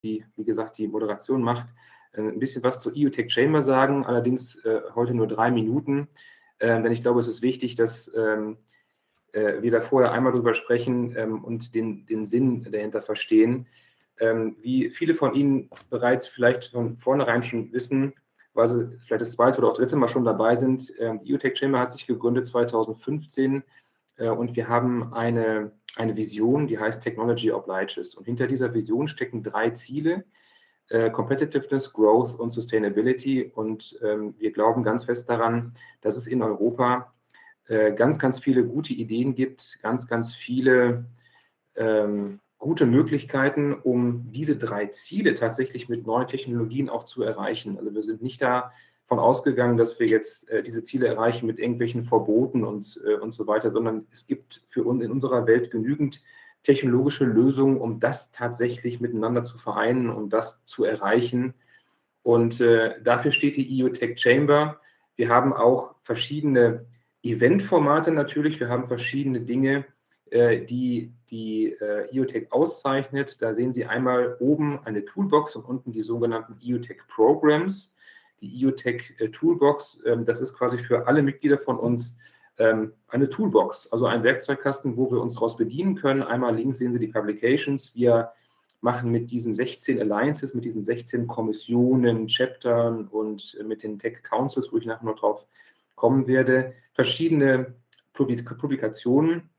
die, wie gesagt, die Moderation macht, ein bisschen was zur EU Tech Chamber sagen, allerdings heute nur 3 Minuten, denn ich glaube, es ist wichtig, dass wir da vorher einmal drüber sprechen und den Sinn dahinter verstehen. Wie viele von Ihnen bereits vielleicht von vornherein schon wissen, weil sie vielleicht das zweite oder auch dritte Mal schon dabei sind, die EU Tech Chamber hat sich gegründet 2015 und wir haben eine Vision, die heißt Technology Obliges. Und hinter dieser Vision stecken 3 Ziele: Competitiveness, Growth und Sustainability. Und wir glauben ganz fest daran, dass es in Europa ganz, ganz viele gute Ideen gibt, ganz, ganz viele gute Möglichkeiten, um diese 3 Ziele tatsächlich mit neuen Technologien auch zu erreichen. Also wir sind nicht davon ausgegangen, dass wir jetzt diese Ziele erreichen mit irgendwelchen Verboten und so weiter, sondern es gibt für uns in unserer Welt genügend technologische Lösungen, um das tatsächlich miteinander zu vereinen, um das zu erreichen. Und dafür steht die EU Tech Chamber. Wir haben auch verschiedene Eventformate natürlich. Wir haben verschiedene Dinge, die EU Tech auszeichnet. Da sehen Sie einmal oben eine Toolbox und unten die sogenannten EU Tech Programs. Die EU Tech Toolbox, das ist quasi für alle Mitglieder von uns eine Toolbox, also ein Werkzeugkasten, wo wir uns daraus bedienen können. Einmal links sehen Sie die Publications. Wir machen mit diesen 16 Alliances, mit diesen 16 Kommissionen, Chaptern und mit den Tech Councils, wo ich nachher noch drauf kommen werde, verschiedene Publikationen.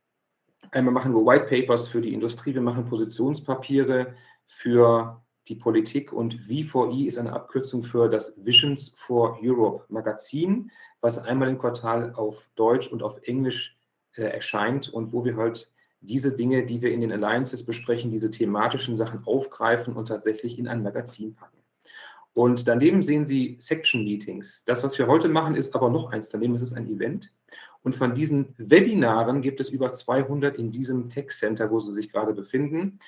Einmal machen wir White Papers für die Industrie, wir machen Positionspapiere für die Politik und V4E ist eine Abkürzung für das Visions for Europe Magazin, was einmal im Quartal auf Deutsch und auf Englisch erscheint und wo wir halt diese Dinge, die wir in den Alliances besprechen, diese thematischen Sachen aufgreifen und tatsächlich in ein Magazin packen. Und daneben sehen Sie Section Meetings. Das, was wir heute machen, ist aber noch eins. Daneben ist es ein Event. Und von diesen Webinaren gibt es über 200 in diesem Tech Center, wo Sie sich gerade befinden.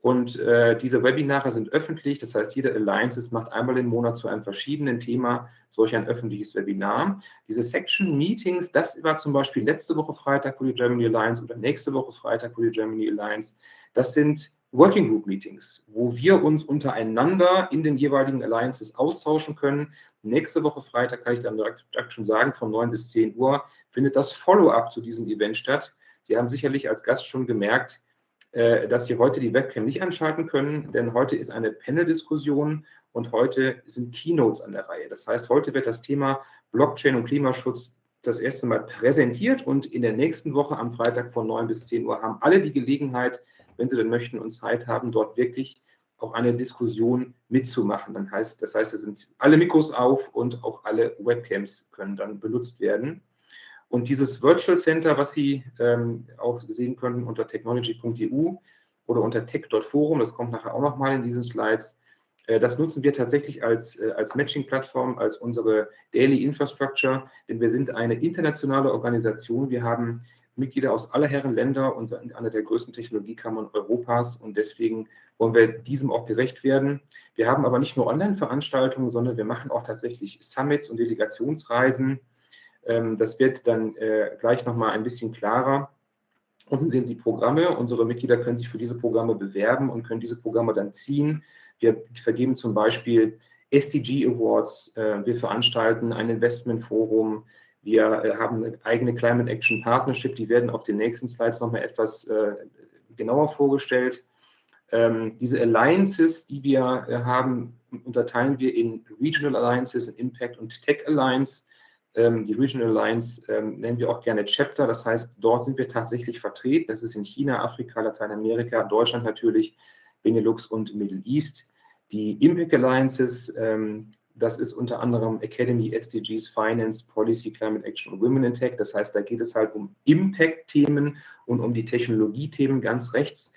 Und diese Webinare sind öffentlich. Das heißt, jede Alliance macht einmal im Monat zu einem verschiedenen Thema solch ein öffentliches Webinar. Diese Section Meetings, das war zum Beispiel letzte Woche Freitag für die Germany Alliance oder nächste Woche Freitag für die Germany Alliance. Das sind Working Group Meetings, wo wir uns untereinander in den jeweiligen Alliances austauschen können. Nächste Woche Freitag, kann ich dann direkt schon sagen, von 9 bis 10 Uhr findet das Follow-up zu diesem Event statt. Sie haben sicherlich als Gast schon gemerkt, dass Sie heute die Webcam nicht anschalten können, denn heute ist eine Panel-Diskussion und heute sind Keynotes an der Reihe. Das heißt, heute wird das Thema Blockchain und Klimaschutz das erste Mal präsentiert und in der nächsten Woche am Freitag von 9 bis 10 Uhr haben alle die Gelegenheit, wenn Sie denn möchten und Zeit haben, dort wirklich auch eine Diskussion mitzumachen. Das heißt, es sind alle Mikros auf und auch alle Webcams können dann benutzt werden. Und dieses Virtual Center, was Sie auch sehen können unter technology.eu oder unter tech.forum, das kommt nachher auch nochmal in diesen Slides, das nutzen wir tatsächlich als Matching-Plattform, als unsere Daily Infrastructure, denn wir sind eine internationale Organisation. Wir haben Mitglieder aus aller Herren Länder und sind eine der größten Technologiekammern Europas und deswegen wollen wir diesem auch gerecht werden. Wir haben aber nicht nur Online-Veranstaltungen, sondern wir machen auch tatsächlich Summits und Delegationsreisen. Das wird dann gleich nochmal ein bisschen klarer. Unten sehen Sie Programme. Unsere Mitglieder können sich für diese Programme bewerben und können diese Programme dann ziehen. Wir vergeben zum Beispiel SDG Awards. Wir veranstalten ein Investmentforum. Wir haben eine eigene Climate Action Partnership. Die werden auf den nächsten Slides nochmal etwas genauer vorgestellt. Diese Alliances, die wir haben, unterteilen wir in Regional Alliances, in Impact und Tech Alliance. Die Regional Alliance nennen wir auch gerne Chapter, das heißt, dort sind wir tatsächlich vertreten. Das ist in China, Afrika, Lateinamerika, Deutschland natürlich, Benelux und Middle East. Die Impact Alliances, das ist unter anderem Academy, SDGs, Finance, Policy, Climate Action und Women in Tech. Das heißt, da geht es halt um Impact-Themen und um die Technologie-Themen ganz rechts.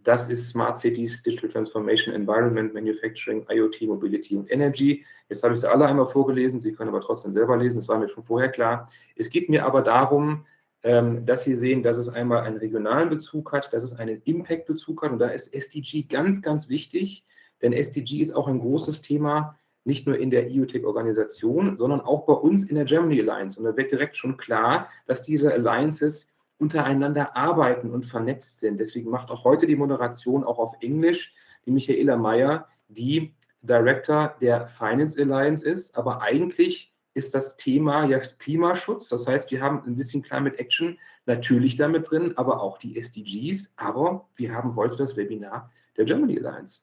Das ist Smart Cities, Digital Transformation, Environment, Manufacturing, IoT, Mobility und Energy. Jetzt habe ich sie alle einmal vorgelesen, Sie können aber trotzdem selber lesen, das war mir schon vorher klar. Es geht mir aber darum, dass Sie sehen, dass es einmal einen regionalen Bezug hat, dass es einen Impact-Bezug hat und da ist SDG ganz, ganz wichtig, denn SDG ist auch ein großes Thema, nicht nur in der EU-Tech-Organisation, sondern auch bei uns in der Germany Alliance. Und da wird direkt schon klar, dass diese Alliances untereinander arbeiten und vernetzt sind. Deswegen macht auch heute die Moderation auch auf Englisch, die Michaela Meyer, die Director der Finance Alliance ist, aber eigentlich ist das Thema ja Klimaschutz. Das heißt, wir haben ein bisschen Climate Action natürlich damit drin, aber auch die SDGs. Aber wir haben heute das Webinar der Germany Alliance.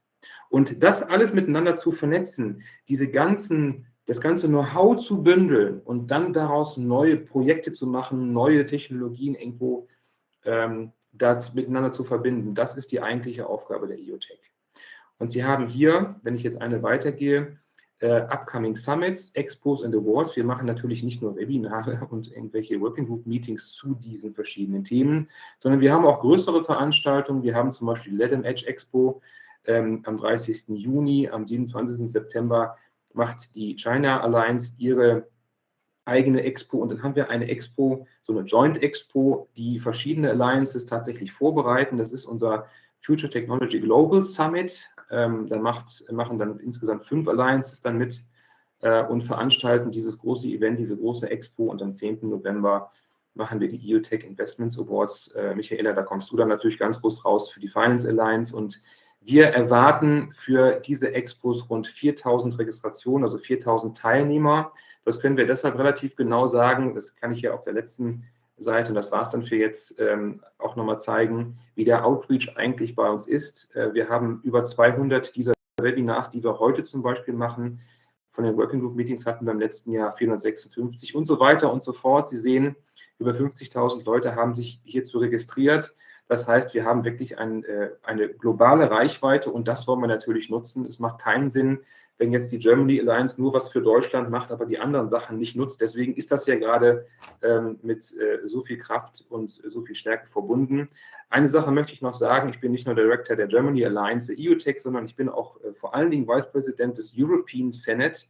Und das alles miteinander zu vernetzen, das ganze Know-how zu bündeln und dann daraus neue Projekte zu machen, neue Technologien irgendwo das miteinander zu verbinden, das ist die eigentliche Aufgabe der EOTech. Und Sie haben hier, wenn ich jetzt eine weitergehe, Upcoming Summits, Expos and Awards. Wir machen natürlich nicht nur Webinare und irgendwelche Working Group Meetings zu diesen verschiedenen Themen, sondern wir haben auch größere Veranstaltungen. Wir haben zum Beispiel die Let 'em Edge Expo am 30. Juni, am 27. September macht die China Alliance ihre eigene Expo und dann haben wir eine Expo, so eine Joint Expo, die verschiedene Alliances tatsächlich vorbereiten. Das ist unser Future Technology Global Summit. Machen dann insgesamt 5 Alliances dann mit und veranstalten dieses große Event, diese große Expo und am 10. November machen wir die EOTech Investments Awards. Michaela, da kommst du dann natürlich ganz groß raus für die Finance Alliance und wir erwarten für diese Expos rund 4.000 Registrationen, also 4.000 Teilnehmer. Das können wir deshalb relativ genau sagen, das kann ich ja auf der letzten Seite, und das war es dann für jetzt, auch nochmal zeigen, wie der Outreach eigentlich bei uns ist. Wir haben über 200 dieser Webinars, die wir heute zum Beispiel machen. Von den Working Group Meetings hatten wir im letzten Jahr 456 und so weiter und so fort. Sie sehen, über 50.000 Leute haben sich hierzu registriert. Das heißt, wir haben wirklich eine globale Reichweite und das wollen wir natürlich nutzen. Es macht keinen Sinn, wenn jetzt die Germany Alliance nur was für Deutschland macht, aber die anderen Sachen nicht nutzt. Deswegen ist das ja gerade mit so viel Kraft und so viel Stärke verbunden. Eine Sache möchte ich noch sagen, ich bin nicht nur Director der Germany Alliance, der EOTech, sondern ich bin auch vor allen Dingen Vice President des European Senate.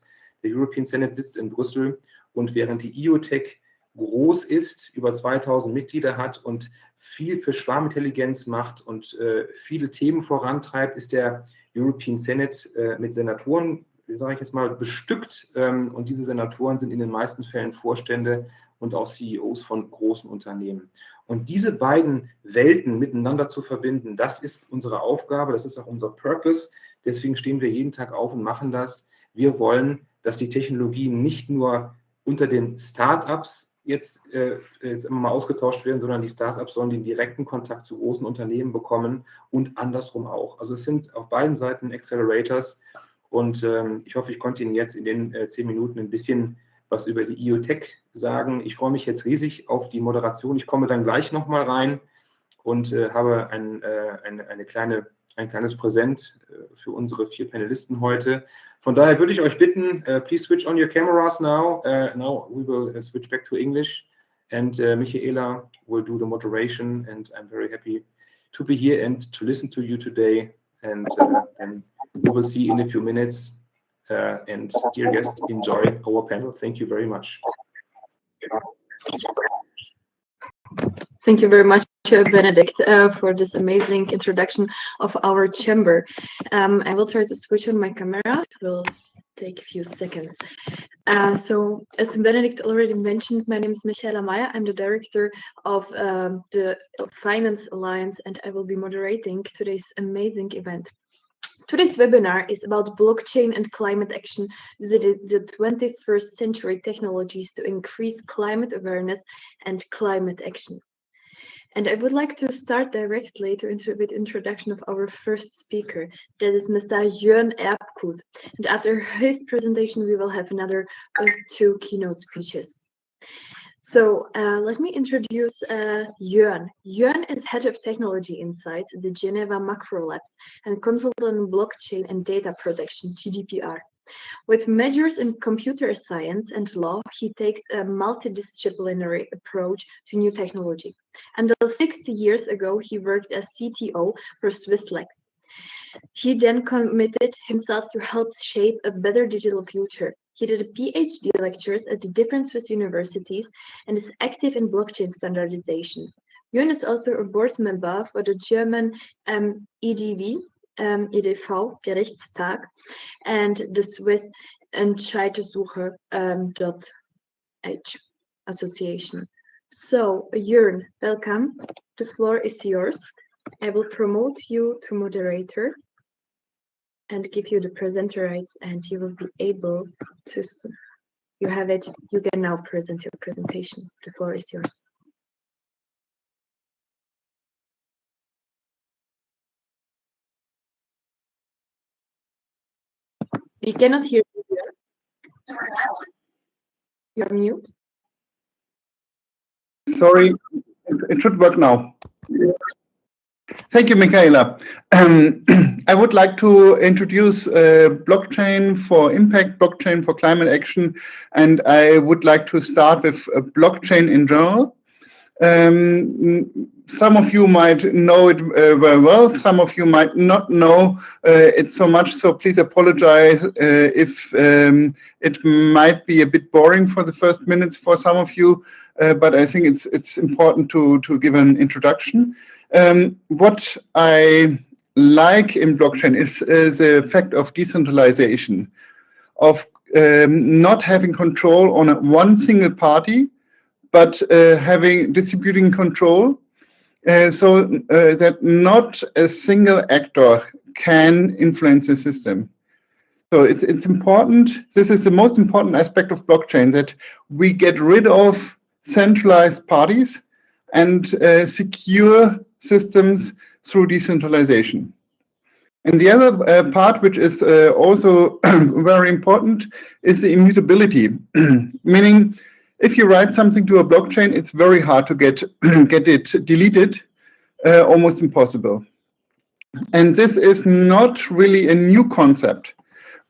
Der European Senate sitzt in Brüssel und während die EOTech groß ist, über 2.000 Mitglieder hat und viel für Schwarmintelligenz macht und viele Themen vorantreibt, ist der European Senate mit Senatoren, sage ich jetzt mal, bestückt. Und diese Senatoren sind in den meisten Fällen Vorstände und auch CEOs von großen Unternehmen. Und diese beiden Welten miteinander zu verbinden, das ist unsere Aufgabe, das ist auch unser Purpose. Deswegen stehen wir jeden Tag auf und machen das. Wir wollen, dass die Technologien nicht nur unter den Start-ups jetzt immer mal ausgetauscht werden, sondern die Startups sollen den direkten Kontakt zu großen Unternehmen bekommen und andersrum auch. Also es sind auf beiden Seiten Accelerators und ich hoffe, ich konnte Ihnen jetzt in den 10 Minuten ein bisschen was über die EOTech sagen. Ich freue mich jetzt riesig auf die Moderation. Ich komme dann gleich nochmal rein und habe ein kleines Präsent für unsere 4 Panelisten heute. Von daher würde ich euch bitten, please switch on your cameras now. Now we will switch back to English and Michaela will do the moderation and I'm very happy to be here and to listen to you today and we will see in a few minutes and dear guests, enjoy our panel. Thank you very much. Thank you very much, Benedict, for this amazing introduction of our chamber. I will try to switch on my camera. It will take a few seconds. So, as Benedict already mentioned, my name is Michaela Meyer. I'm the director of the Finance Alliance, and I will be moderating today's amazing event. Today's webinar is about blockchain and climate action using the 21st century technologies to increase climate awareness and climate action. And I would like to start directly with introduction of our first speaker, that is Mr. Jörn Erbkut. And after his presentation, we will have another 2 keynote speeches. So let me introduce Jörn. Jörn is head of technology insights at the Geneva Macro Labs and consultant in blockchain and data protection, GDPR. With majors in computer science and law, he takes a multidisciplinary approach to new technology. And 6 years ago, he worked as CTO for Swisslex. He then committed himself to help shape a better digital future. He did a PhD lectures at the different Swiss universities and is active in blockchain standardization. Jörn is also a board member for the German EDV, Gerichtstag, and the Swiss Entscheidungssuche .h association. So, Jörn, welcome. The floor is yours. I will promote you to moderator. and give you the presenter rights, and you will be able to, you have it, you can now present your presentation. The floor is yours. We cannot hear you. You're mute. Sorry, it should work now. Thank you, Michaela. I would like to introduce blockchain for impact, blockchain for climate action, and I would like to start with blockchain in general. Some of you might know it very well, some of you might not know it so much, so please apologize if it might be a bit boring for the first minutes for some of you, but I think it's important to give an introduction. What I like in blockchain is the fact of decentralization, of not having control on one single party, but having distributing control, so that not a single actor can influence the system. So it's important. This is the most important aspect of blockchain, that we get rid of centralized parties and secure systems through decentralization. And the other part, which is also very important, is the immutability, meaning if you write something to a blockchain, it's very hard to get it deleted, almost impossible. And this is not really a new concept.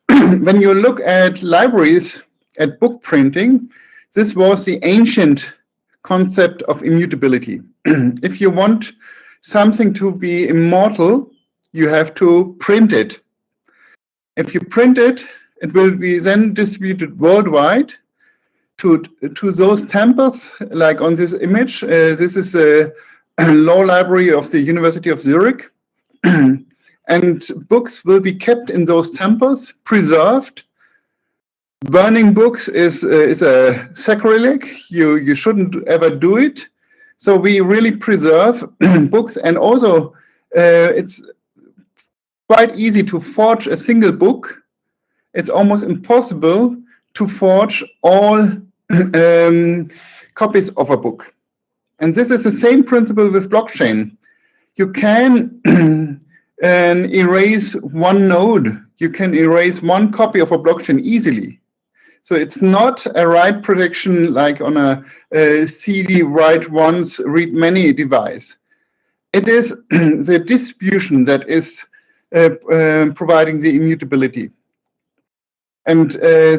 When you look at libraries, at book printing, this was the ancient concept of immutability. If you want something to be immortal, you have to print it. If you print it, it will be then distributed worldwide to those temples, like on this image. This is a law library of the University of Zurich. And books will be kept in those temples, preserved. Burning books is a sacrilege. You shouldn't ever do it. So we really preserve books, and also it's quite easy to forge a single book. It's almost impossible to forge all copies of a book. And this is the same principle with blockchain. You can erase one node. You can erase one copy of a blockchain easily. So it's not a write protection like on a CD write once, read many device. It is the distribution that is providing the immutability. And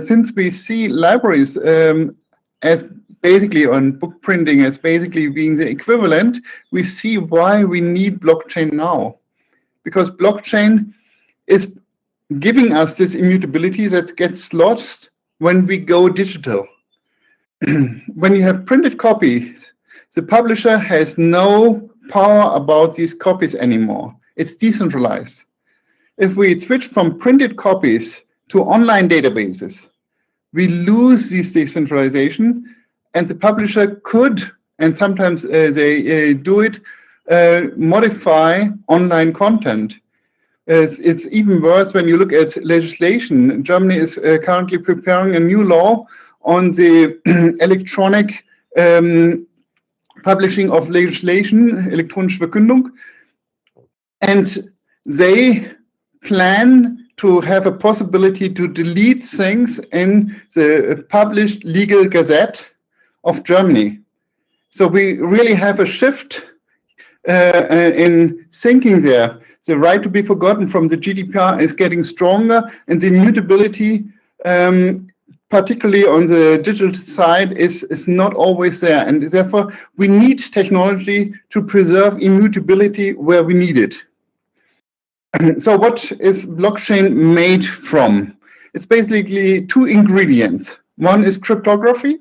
since we see libraries as basically on book printing as basically being the equivalent, we see why we need blockchain now. Because blockchain is giving us this immutability that gets lost when we go digital. When you have printed copies, the publisher has no power about these copies anymore. It's decentralized. If we switch from printed copies to online databases, we lose this decentralization, and the publisher could, and sometimes they do it, modify online content. It's even worse when you look at legislation. Germany is currently preparing a new law on the electronic publishing of legislation, elektronische Verkündung, and they plan to have a possibility to delete things in the published legal gazette of Germany. So we really have a shift in thinking there. The right to be forgotten from the GDPR is getting stronger, and the immutability, particularly on the digital side, is not always there. And therefore, we need technology to preserve immutability where we need it. So what is blockchain made from? It's basically two ingredients. One is cryptography,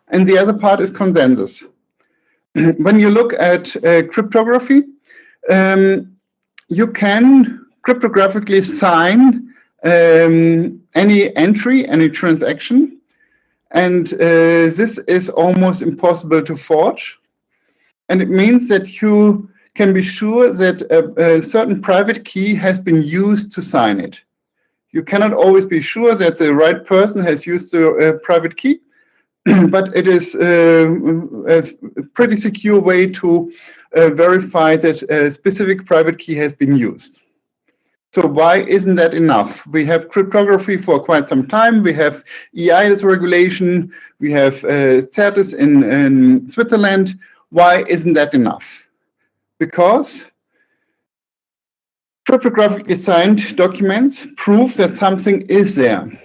and the other part is consensus. When you look at cryptography, you can cryptographically sign any entry, any transaction, and this is almost impossible to forge. And it means that you can be sure that a certain private key has been used to sign it. You cannot always be sure that the right person has used the private key, but it is a pretty secure way to verify that a specific private key has been used. So why isn't that enough? We have cryptography for quite some time. We have EIDAS regulation. We have CERTIS in Switzerland. Why isn't that enough? Because cryptographically signed documents prove that something is there,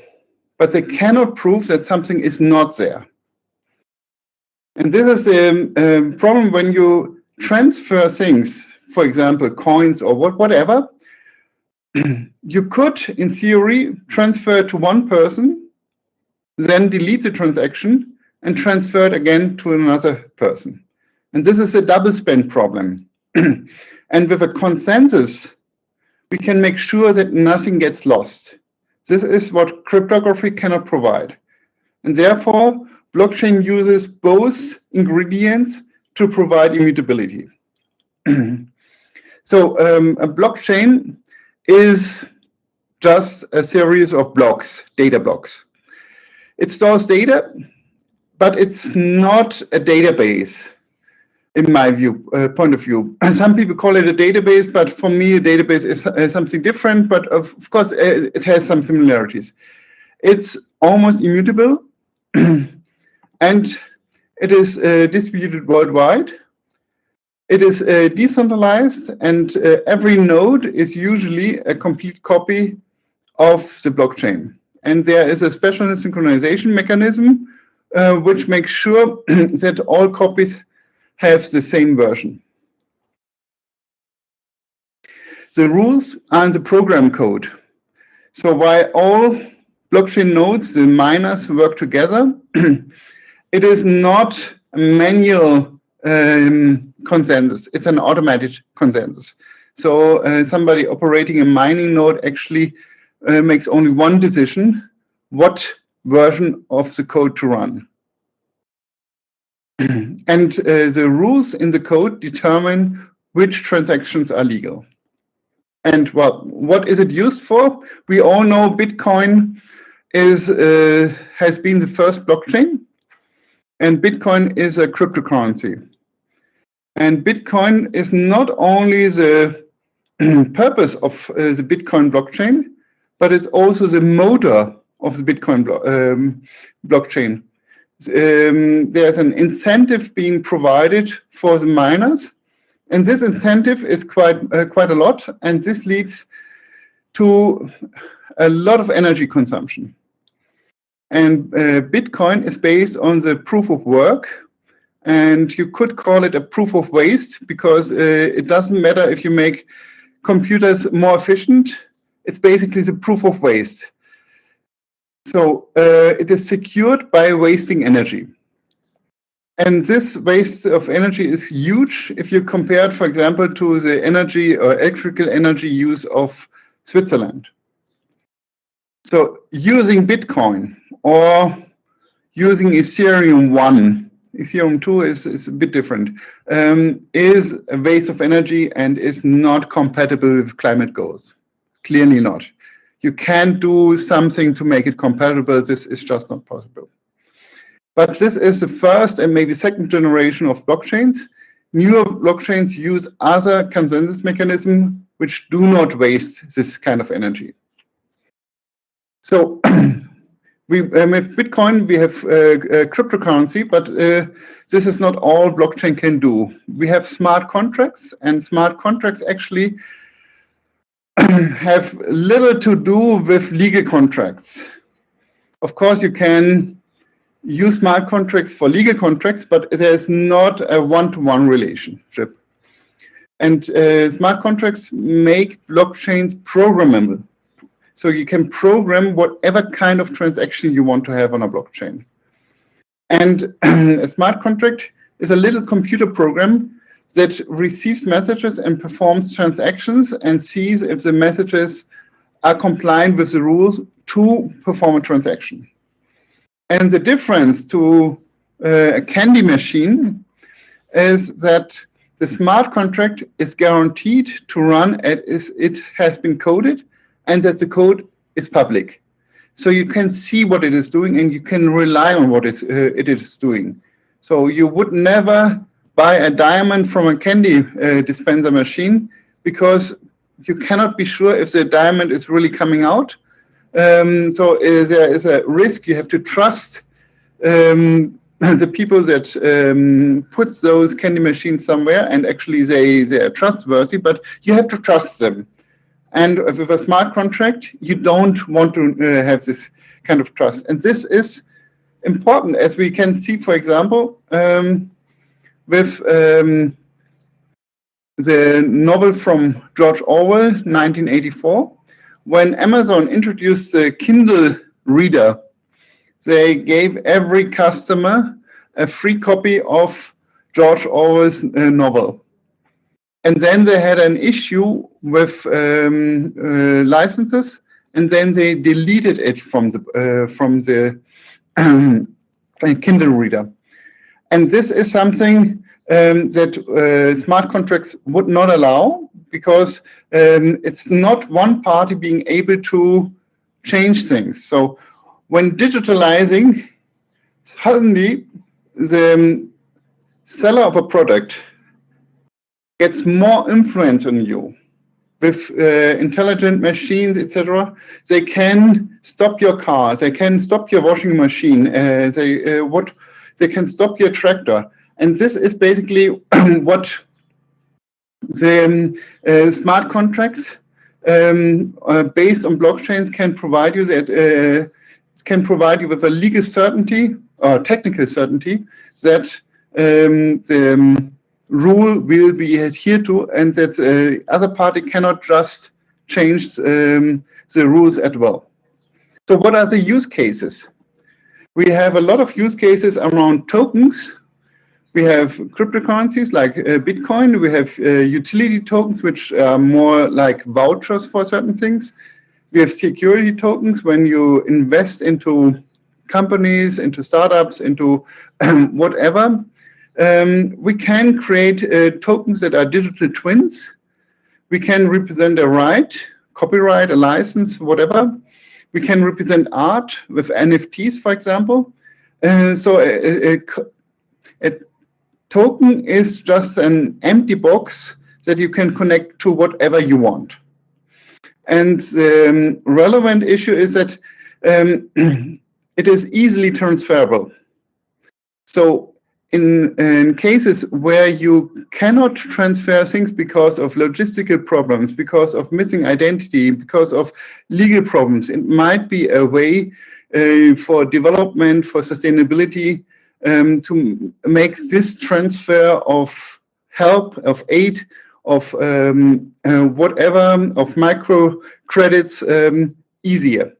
but they cannot prove that something is not there. And this is the problem when you transfer things, for example, coins or whatever. You could, in theory, transfer to one person, then delete the transaction and transfer it again to another person. And this is a double spend problem. And with a consensus, we can make sure that nothing gets lost. This is what cryptography cannot provide. And therefore, blockchain uses both ingredients to provide immutability. So a blockchain is just a series of blocks, data blocks. It stores data, but it's not a database, in my point of view. Some people call it a database, but for me, a database is something different, but of course, it has some similarities. It's almost immutable, and it is distributed worldwide. It is decentralized, and every node is usually a complete copy of the blockchain. And there is a special synchronization mechanism which makes sure that all copies have the same version. The rules are in the program code. So while all blockchain nodes, the miners, work together, it is not a manual consensus. It's an automated consensus. So somebody operating a mining node actually makes only one decision, what version of the code to run. And the rules in the code determine which transactions are legal. And well, what is it used for? We all know Bitcoin has been the first blockchain, and Bitcoin is a cryptocurrency. And Bitcoin is not only the purpose of the Bitcoin blockchain, but it's also the motor of the Bitcoin blockchain. There's an incentive being provided for the miners, and this incentive is quite a lot, and this leads to a lot of energy consumption. And Bitcoin is based on the proof of work, and you could call it a proof of waste, because it doesn't matter if you make computers more efficient. It's basically the proof of waste. So it is secured by wasting energy. And this waste of energy is huge if you compare it, for example, to the energy or electrical energy use of Switzerland. So using Bitcoin or using Ethereum 1, Ethereum 2 is a bit different, is a waste of energy and is not compatible with climate goals. Clearly not. You can't do something to make it compatible. This is just not possible. But this is the first and maybe second generation of blockchains. Newer blockchains use other consensus mechanisms which do not waste this kind of energy. So with Bitcoin, we have cryptocurrency, but this is not all blockchain can do. We have smart contracts, and smart contracts actually have little to do with legal contracts. Of course, you can use smart contracts for legal contracts, but there's not a one-to-one relationship. And smart contracts make blockchains programmable. So you can program whatever kind of transaction you want to have on a blockchain. And a smart contract is a little computer program that receives messages and performs transactions and sees if the messages are compliant with the rules to perform a transaction. And the difference to a candy machine is that the smart contract is guaranteed to run as it has been coded, and that the code is public. So you can see what it is doing and you can rely on what it is doing. So you would never buy a diamond from a candy dispenser machine because you cannot be sure if the diamond is really coming out. So there is a risk. You have to trust the people that put those candy machines somewhere, and actually they are trustworthy, but you have to trust them. And with a smart contract, you don't want to have this kind of trust. And this is important, as we can see, for example, with the novel from George Orwell, 1984. When Amazon introduced the Kindle reader, they gave every customer a free copy of George Orwell's novel. And then they had an issue with licenses, and then they deleted it from the Kindle reader. And this is something that smart contracts would not allow, because it's not one party being able to change things. So when digitalizing, suddenly the seller of a product gets more influence on you. With intelligent machines, etc., they can stop your car, they can stop your washing machine, they can stop your tractor. And this is basically what the smart contracts based on blockchains can provide you. That can provide you with a legal certainty or technical certainty that the rule will be adhered to, and that the other party cannot just change the rules at will. So what are the use cases? We have a lot of use cases around tokens. We have cryptocurrencies like Bitcoin. We have utility tokens, which are more like vouchers for certain things. We have security tokens when you invest into companies, into startups, into whatever. We can create tokens that are digital twins. We can represent a right, copyright, a license, whatever. We can represent art with NFTs, for example. So a token is just an empty box that you can connect to whatever you want. And the relevant issue is that it is easily transferable. So in cases where you cannot transfer things because of logistical problems, because of missing identity, because of legal problems, it might be a way for development, for sustainability, to make this transfer of help, of aid, of whatever, of micro credits easier.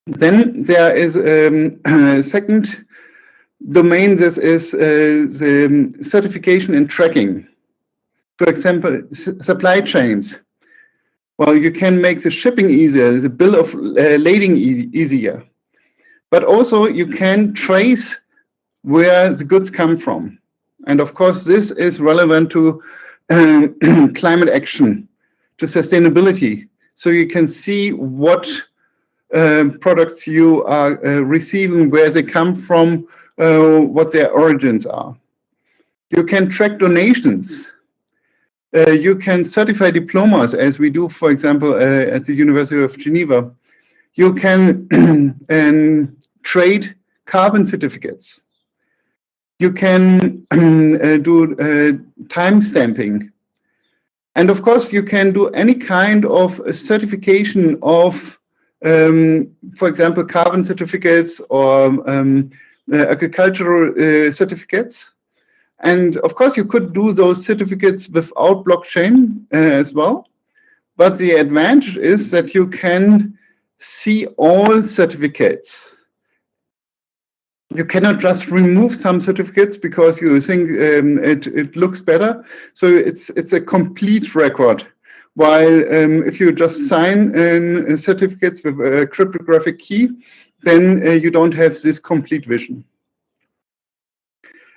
Then there is a second domain. This is the certification and tracking. For example, supply chains. Well, you can make the shipping easier, the bill of lading easier. But also you can trace where the goods come from. And of course, this is relevant to climate action, to sustainability. So you can see what products you are receiving, where they come from, what their origins are. You can track donations. You can certify diplomas, as we do, for example, at the University of Geneva. You can trade carbon certificates. You can do time stamping. And of course, you can do any kind of certification of, for example, carbon certificates or agricultural certificates. And of course, you could do those certificates without blockchain as well. But the advantage is that you can see all certificates. You cannot just remove some certificates because you think it looks better. So it's a complete record. While if you just sign certificates with a cryptographic key, then you don't have this complete vision.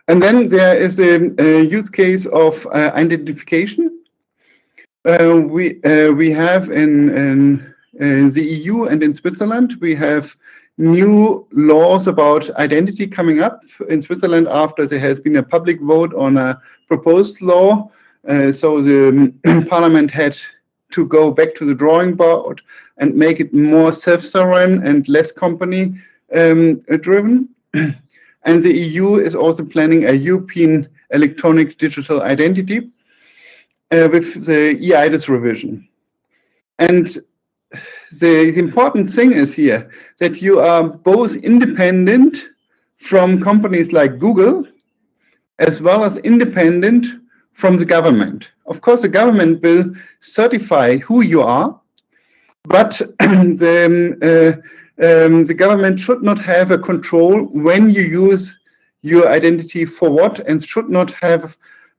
And then there is a use case of identification. We have in the EU and in Switzerland. We have new laws about identity coming up in Switzerland after there has been a public vote on a proposed law. So the parliament had to go back to the drawing board and make it more self-sovereign and less company driven. And the EU is also planning a European electronic digital identity with the EIDAS revision. And the important thing is here that you are both independent from companies like Google, as well as independent from the government. Of course, the government will certify who you are, but the government should not have a control when you use your identity for what, and should not have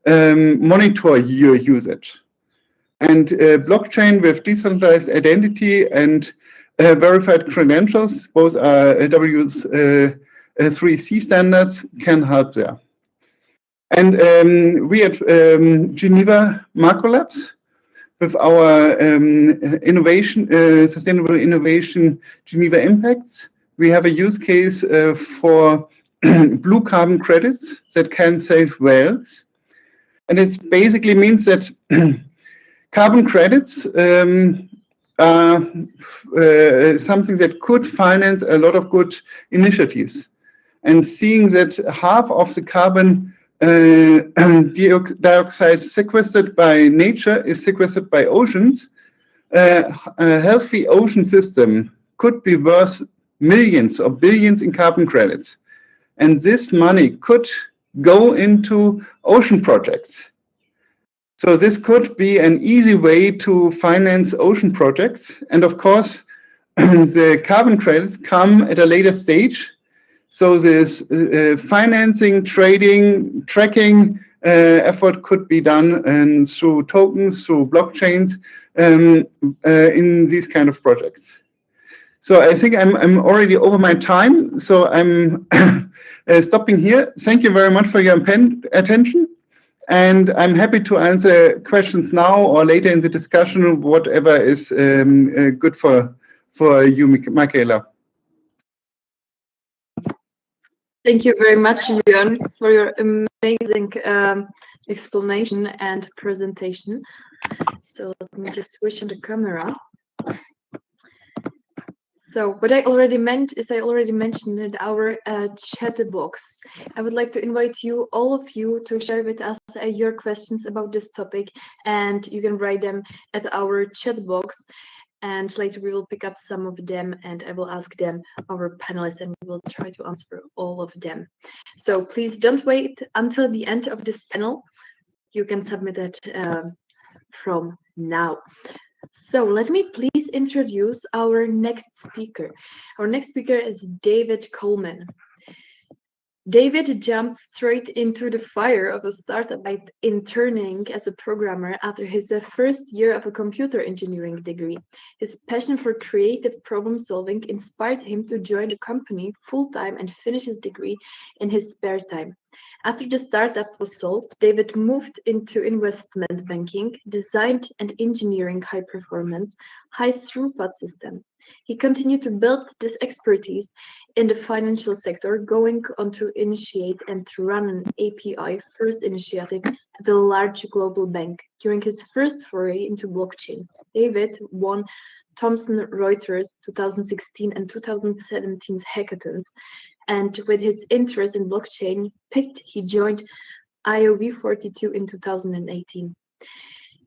monitor your usage. And blockchain with decentralized identity and verified credentials, both are W3C standards, can help there. And we at Geneva Macro Labs, with our sustainable innovation Geneva Impacts, we have a use case for blue carbon credits that can save whales. And it basically means that carbon credits are something that could finance a lot of good initiatives. And seeing that half of the carbon dioxide sequestered by nature is sequestered by oceans, a healthy ocean system could be worth millions or billions in carbon credits. And this money could go into ocean projects. So this could be an easy way to finance ocean projects. And of course, the carbon credits come at a later stage. So this financing, trading, tracking effort could be done through tokens, through blockchains in these kind of projects. So I think I'm already over my time. So I'm stopping here. Thank you very much for your attention. And I'm happy to answer questions now or later in the discussion, whatever is good for you, Michaela. Thank you very much, Leon, for your amazing explanation and presentation. So let me just switch on the camera. So what I already mentioned in our chat box. I would like to invite you, all of you, to share with us your questions about this topic, and you can write them at our chat box. And later we will pick up some of them and I will ask them, our panelists, and we will try to answer all of them. So please don't wait until the end of this panel. You can submit it from now. So let me please introduce our next speaker. Our next speaker is David Coleman. David jumped straight into the fire of a startup by interning as a programmer after his first year of a computer engineering degree. His passion for creative problem solving inspired him to join the company full-time and finish his degree in his spare time. After the startup was sold, David moved into investment banking, designed and engineering high-performance, high-throughput system. He continued to build this expertise in the financial sector, going on to initiate and to run an API-first initiative at a large global bank. During his first foray into blockchain, David won Thomson Reuters 2016 and 2017 hackathons, and with his interest in blockchain picked, he joined IOV42 in 2018.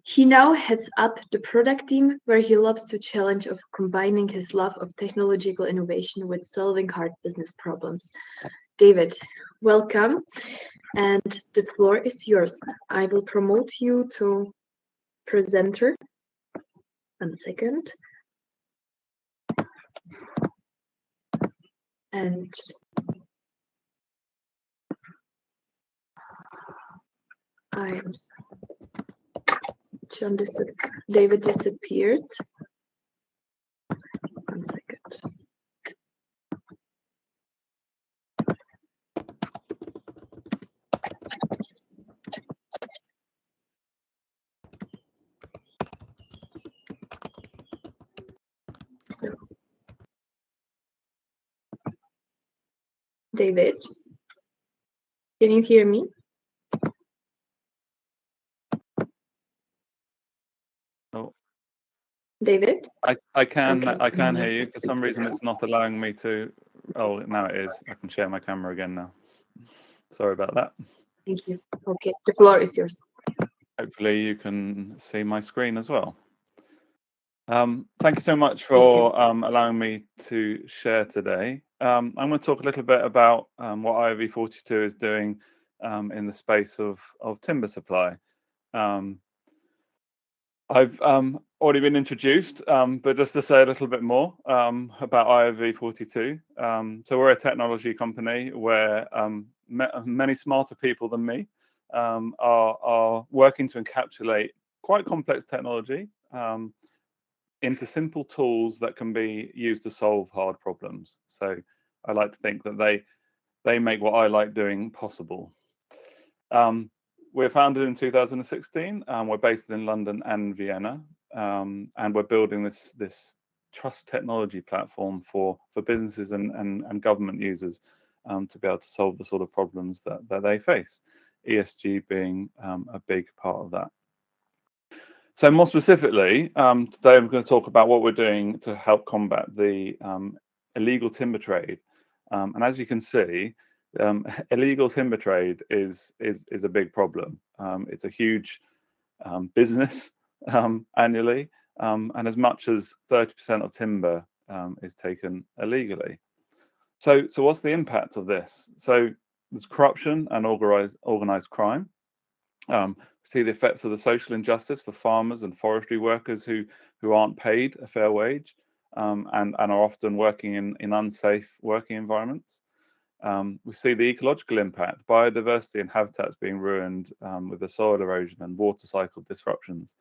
He now heads up the product team, where he loves the challenge of combining his love of technological innovation with solving hard business problems. David, welcome, and the floor is yours. I will promote you to presenter. 1 second. And David disappeared. 1 second. David, can you hear me? Oh, David? I can Okay. hear you. For some reason, it's not allowing me to. Oh, now it is. I can share my camera again now. Sorry about that. Thank you. Okay, the floor is yours. Hopefully, you can see my screen as well. Thank you so much for allowing me to share today. I'm going to talk a little bit about what IOV42 is doing in the space of timber supply. I've already been introduced, but just to say a little bit more about IOV42. So we're a technology company where many smarter people than me are working to encapsulate quite complex technology into simple tools that can be used to solve hard problems. So I like to think that they make what I like doing possible. We're founded in 2016. We're based in London and Vienna, and we're building this trust technology platform for businesses and government users to be able to solve the sort of problems that they face, ESG being a big part of that. So more specifically, today I'm going to talk about what we're doing to help combat the illegal timber trade. And as you can see, illegal timber trade is a big problem. It's a huge business annually, and as much as 30% of timber is taken illegally. So what's the impact of this? So there's corruption and organized crime. We see the effects of the social injustice for farmers and forestry workers who aren't paid a fair wage and are often working in unsafe working environments. We see the ecological impact, biodiversity and habitats being ruined with the soil erosion and water cycle disruptions.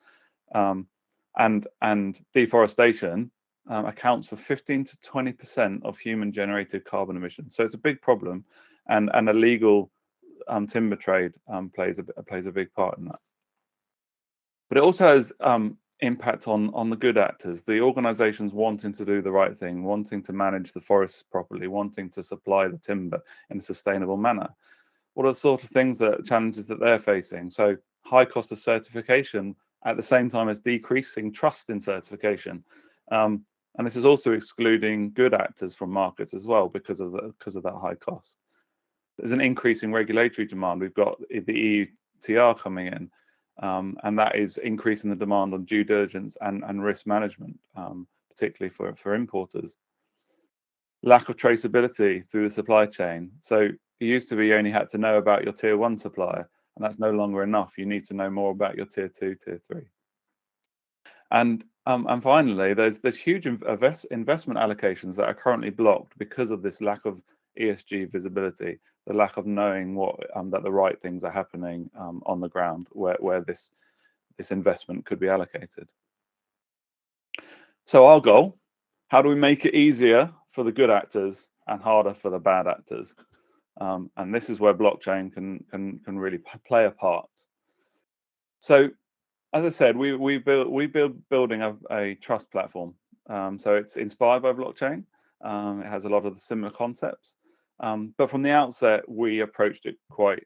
And deforestation accounts for 15 to 20% of human generated carbon emissions. So it's a big problem, and illegal timber trade plays a big part in that. But it also has impact on the good actors, the organizations wanting to do the right thing, wanting to manage the forests properly, wanting to supply the timber in a sustainable manner. What are the sort of challenges that they're facing? So high cost of certification at the same time as decreasing trust in certification. And this is also excluding good actors from markets as well because of that high cost. There's an increasing regulatory demand. We've got the EUTR coming in, and that is increasing the demand on due diligence and risk management, particularly for importers. Lack of traceability through the supply chain. So it used to be you only had to know about your tier 1 supplier, and that's no longer enough. You need to know more about your tier 2, tier 3. And finally, there's huge investment allocations that are currently blocked because of this lack of ESG visibility, the lack of knowing that the right things are happening on the ground where this investment could be allocated. So our goal, how do we make it easier for the good actors and harder for the bad actors? And this is where blockchain can really play a part. So as I said, we build building a trust platform. So it's inspired by blockchain. It has a lot of the similar concepts. But from the outset, we approached it quite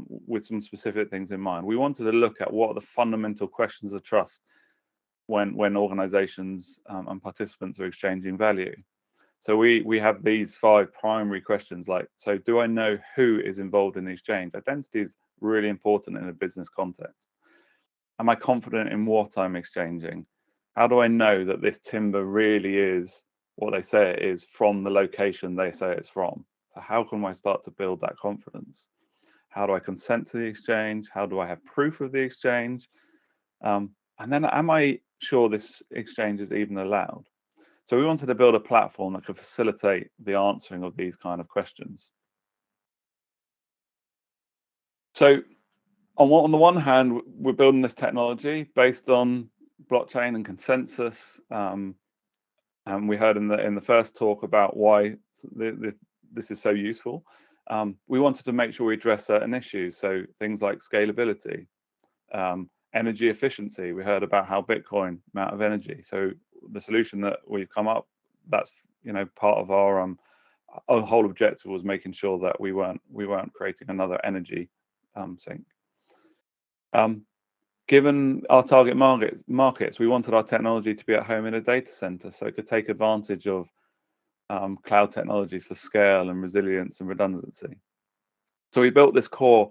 with some specific things in mind. We wanted to look at what are the fundamental questions of trust when organizations and participants are exchanging value. So we have these 5 primary questions, like, so do I know who is involved in the exchange? Identity is really important in a business context. Am I confident in what I'm exchanging? How do I know that this timber really is what they say it is from the location they say it's from? So how can I start to build that confidence? How do I consent to the exchange? How do I have proof of the exchange? And then am I sure this exchange is even allowed? So we wanted to build a platform that could facilitate the answering of these kind of questions. So on the one hand, we're building this technology based on blockchain and consensus. And we heard in the first talk about why this is so useful. We wanted to make sure we address certain issues. So things like scalability, energy efficiency. We heard about how Bitcoin amount of energy. So the solution that we've come up, that's part of our whole objective was making sure that we weren't creating another energy sink. Given our target markets, we wanted our technology to be at home in a data center, so it could take advantage of cloud technologies for scale and resilience and redundancy. So we built this core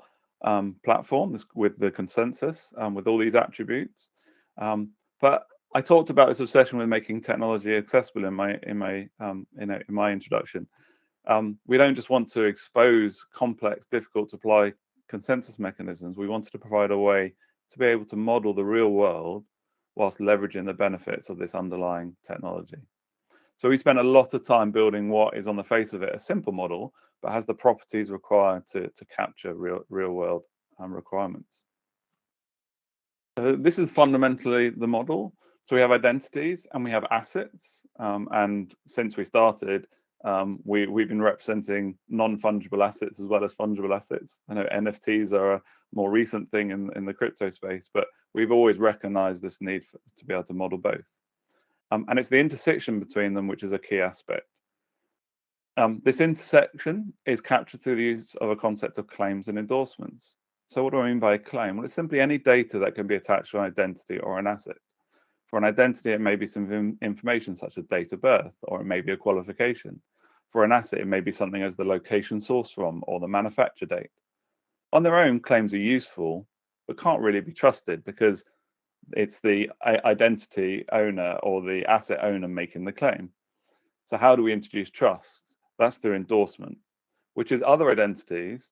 platform with the consensus, with all these attributes. But I talked about this obsession with making technology accessible in my introduction. We don't just want to expose complex, difficult to apply consensus mechanisms. We wanted to provide a way to be able to model the real world whilst leveraging the benefits of this underlying technology. So we spent a lot of time building what is on the face of it a simple model, but has the properties required to capture real world requirements. So this is fundamentally the model. So we have identities and we have assets. And since we started, we've been representing non-fungible assets as well as fungible assets. I know NFTs are a more recent thing in the crypto space, but we've always recognized this need to be able to model both. And it's the intersection between them which is a key aspect. This intersection is captured through the use of a concept of claims and endorsements. So what do I mean by a claim? Well, it's simply any data that can be attached to an identity or an asset. For an identity, it may be some information such as date of birth, or it may be a qualification. For an asset, it may be something as the location sourced from or the manufacture date. On their own, claims are useful, but can't really be trusted because it's the identity owner or the asset owner making the claim. So how do we introduce trust? That's through endorsement, which is other identities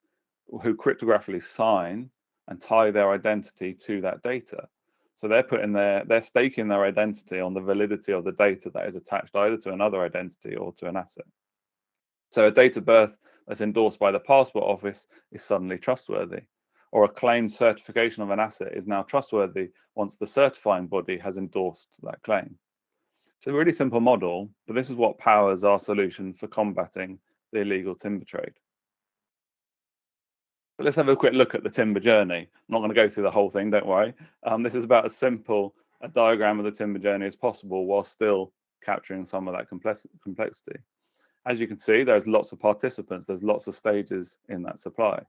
who cryptographically sign and tie their identity to that data. So they're staking their identity on the validity of the data that is attached either to another identity or to an asset. So a date of birth that's endorsed by the Passport Office is suddenly trustworthy, or a claimed certification of an asset is now trustworthy once the certifying body has endorsed that claim. It's a really simple model, but this is what powers our solution for combating the illegal timber trade. But let's have a quick look at the timber journey. I'm not going to go through the whole thing, don't worry. This is about as simple a diagram of the timber journey as possible while still capturing some of that complexity. As you can see, there's lots of participants, there's lots of stages in that supply.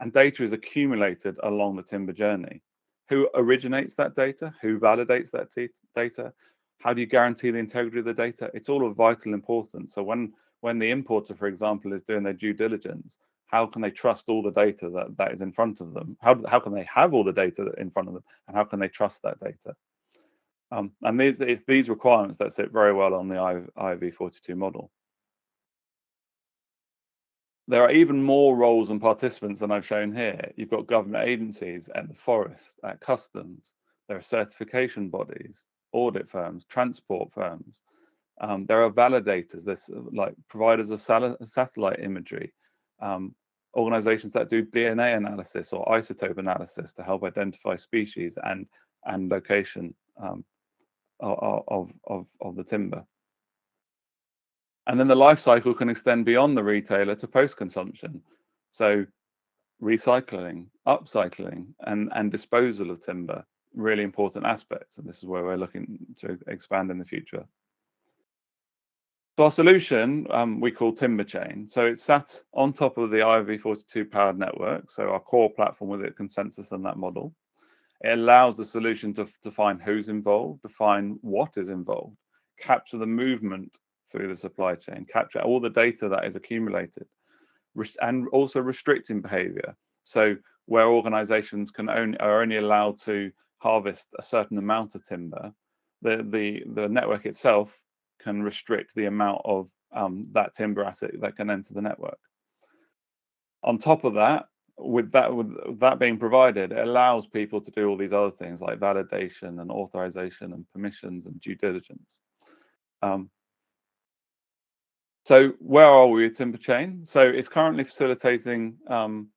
And data is accumulated along the timber journey. Who originates that data? Who validates that data? How do you guarantee the integrity of the data? It's all of vital importance. So when the importer, for example, is doing their due diligence, how can they trust all the data that is in front of them? How can they have all the data in front of them? And how can they trust that data? And it's these requirements that sit very well on the IOV42 model. There are even more roles and participants than I've shown here. You've got government agencies at the forest, at customs. There are certification bodies, audit firms, transport firms. There are validators. There's like providers of satellite imagery, organizations that do DNA analysis or isotope analysis to help identify species and location of the timber. And then the life cycle can extend beyond the retailer to post-consumption. So recycling, upcycling, and disposal of timber, really important aspects. And this is where we're looking to expand in the future. So our solution we call Timber Chain. So it's sat on top of the IOV42 powered network. So our core platform with its consensus and that model. It allows the solution to define who's involved, define what is involved, capture the movement through the supply chain, capture all the data that is accumulated, and also restricting behavior. So where organizations are only allowed to harvest a certain amount of timber, the network itself can restrict the amount of that timber asset that can enter the network. On top of that, with that being provided, it allows people to do all these other things like validation and authorization and permissions and due diligence. So where are we with Timber Chain? So it's currently facilitating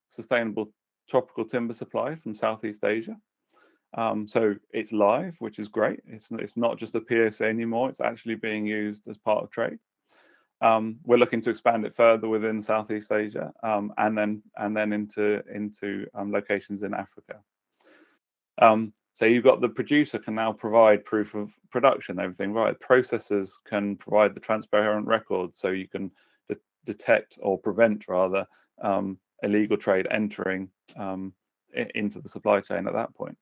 sustainable tropical timber supply from Southeast Asia. So it's live, which is great. It's not just a PSA anymore. It's actually being used as part of trade. We're looking to expand it further within Southeast Asia and then into locations in Africa. So you've got the producer can now provide proof of production, everything right. Processors can provide the transparent record, so you can detect or prevent rather illegal trade entering into the supply chain at that point.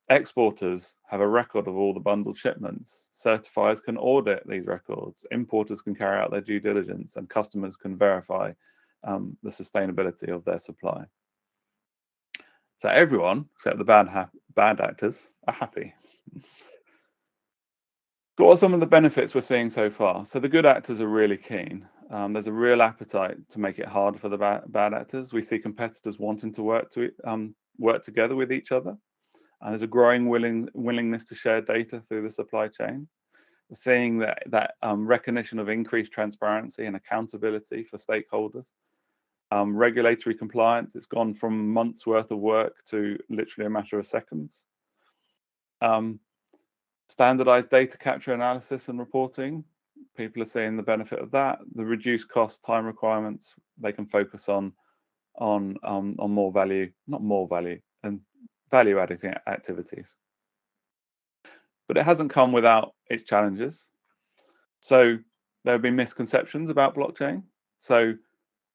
Exporters have a record of all the bundled shipments. Certifiers can audit these records. Importers can carry out their due diligence, and customers can verify the sustainability of their supply. So everyone, except the bad actors, are happy. So what are some of the benefits we're seeing so far? So the good actors are really keen. There's a real appetite to make it harder for the bad actors. We see competitors wanting to work together with each other. And there's a growing willingness to share data through the supply chain. We're seeing that recognition of increased transparency and accountability for stakeholders. Regulatory compliance, it's gone from months worth of work to literally a matter of seconds. Standardized data capture analysis and reporting, people are seeing the benefit of that. The reduced cost, time requirements, they can focus on more value, not more value, and value-adding activities. But it hasn't come without its challenges. So there have been misconceptions about blockchain. So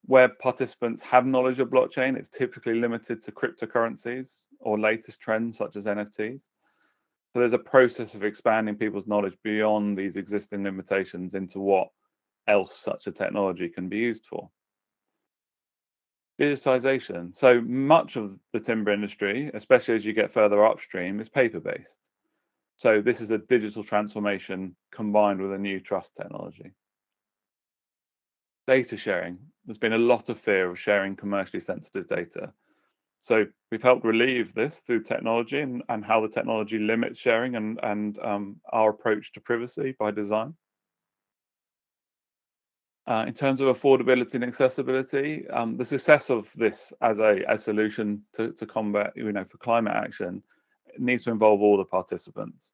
where participants have knowledge of blockchain, it's typically limited to cryptocurrencies or latest trends such as NFTs. So there's a process of expanding people's knowledge beyond these existing limitations into what else such a technology can be used for. Digitization. So much of the timber industry, especially as you get further upstream, is paper-based. So this is a digital transformation combined with a new trust technology. Data sharing. There's been a lot of fear of sharing commercially sensitive data. So we've helped relieve this through technology and how the technology limits sharing and our approach to privacy by design. In terms of affordability and accessibility, the success of this as a solution to combat, for climate action, it needs to involve all the participants.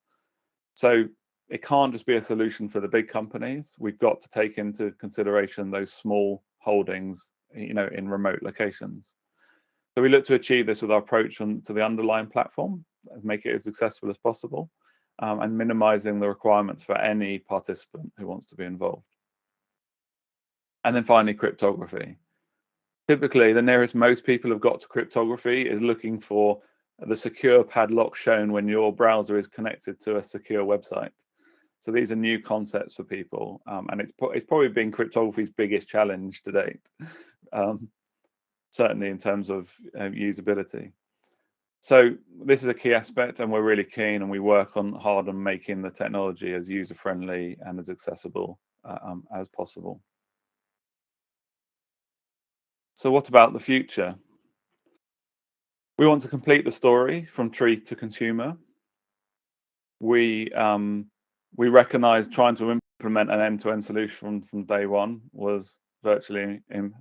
So it can't just be a solution for the big companies. We've got to take into consideration those small holdings, in remote locations. So we look to achieve this with our approach to the underlying platform, make it as accessible as possible, and minimizing the requirements for any participant who wants to be involved. And then finally, cryptography. Typically, the nearest most people have got to cryptography is looking for the secure padlock shown when your browser is connected to a secure website. So these are new concepts for people, and it's probably been cryptography's biggest challenge to date. Certainly in terms of usability. So this is a key aspect, and we're really keen, and we work hard on making the technology as user-friendly and as accessible as possible. So what about the future? We want to complete the story from tree to consumer. We recognize trying to implement an end-to-end solution from day one was virtually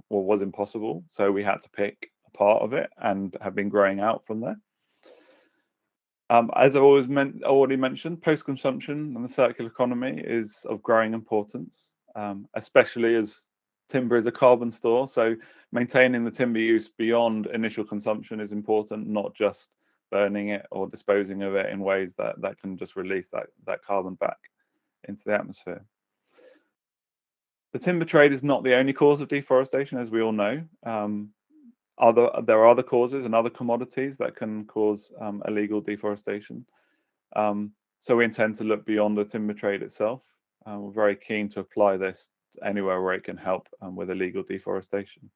was impossible. So we had to pick a part of it and have been growing out from there. As I've already mentioned, post-consumption and the circular economy is of growing importance, especially as timber is a carbon store. So maintaining the timber use beyond initial consumption is important, not just burning it or disposing of it in ways that can just release that carbon back into the atmosphere. The timber trade is not the only cause of deforestation, as we all know. There are other causes and other commodities that can cause illegal deforestation. So we intend to look beyond the timber trade itself. We're very keen to apply this anywhere where it can help with illegal deforestation.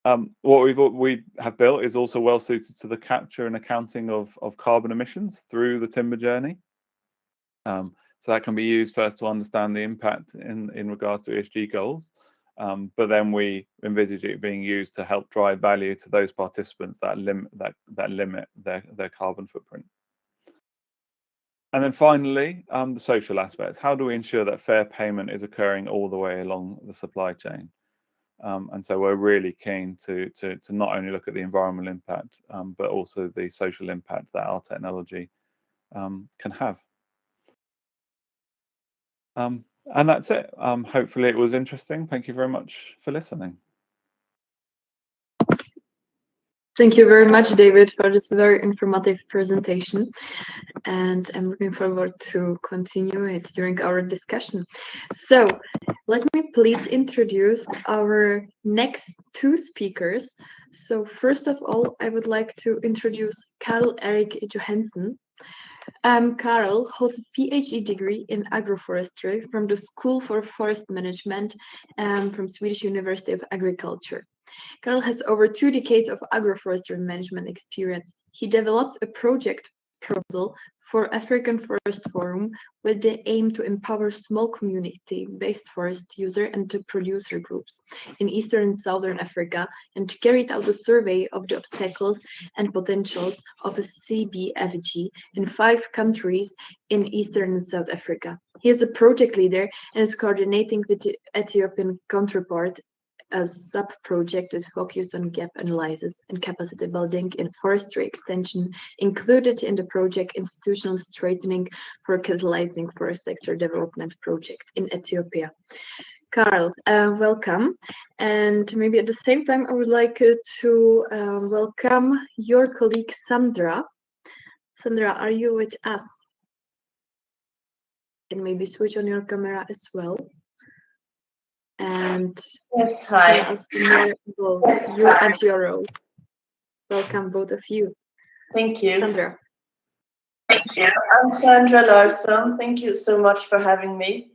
What we have built is also well suited to the capture and accounting of carbon emissions through the timber journey. So that can be used first to understand the impact in regards to ESG goals. But then we envisage it being used to help drive value to those participants that limit their carbon footprint. And then finally, the social aspects. How do we ensure that fair payment is occurring all the way along the supply chain? And so we're really keen to not only look at the environmental impact, but also the social impact that our technology can have. And that's it. Hopefully it was interesting. Thank you very much for listening. Thank you very much, David, for this very informative presentation. And I'm looking forward to continue it during our discussion. So let me please introduce our next two speakers. So first of all, I would like to introduce Karl Erik Johansen. Karl holds a PhD degree in agroforestry from the School for Forest Management from Swedish University of Agriculture. Karl has over 2 decades of agroforestry management experience. He developed a project proposal for African Forest Forum with the aim to empower small community-based forest user and producer groups in Eastern and Southern Africa, and carried out a survey of the obstacles and potentials of a CBFG in 5 countries in Eastern and South Africa. He is a project leader and is coordinating with the Ethiopian counterpart a sub-project with focus on gap analysis and capacity building in forestry extension, included in the project institutional strengthening for catalyzing forest sector development project in Ethiopia. Karl, welcome. And maybe at the same time, I would like to welcome your colleague, Sandra. Sandra, are you with us? And maybe switch on your camera as well. And yes, hi. tell us more about you and your role. Welcome, both of you. Thank you. Sandra. Thank you. I'm Sandra Larsson. Thank you so much for having me.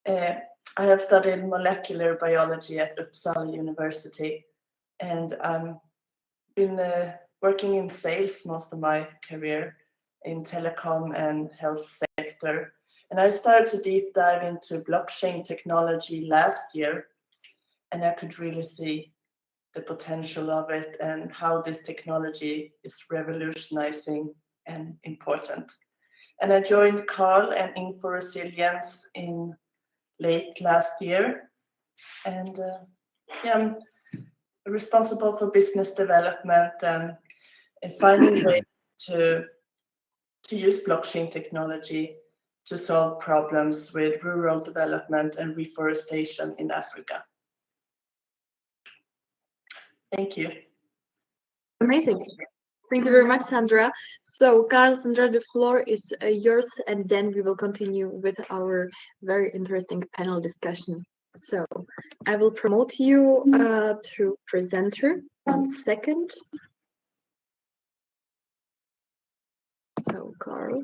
I have studied molecular biology at Uppsala University, and I've been working in sales most of my career in telecom and health sector. And I started to deep dive into blockchain technology last year, and I could really see the potential of it and how this technology is revolutionizing and important. And I joined Karl and Info Resilience in late last year, and I'm responsible for business development and finding ways to use blockchain technology to solve problems with rural development and reforestation in Africa. Thank you. Amazing. Thank you very much, Sandra. So, Karl, Sandra, the floor is yours, and then we will continue with our very interesting panel discussion. So, I will promote you to presenter. 1 second. So, Karl,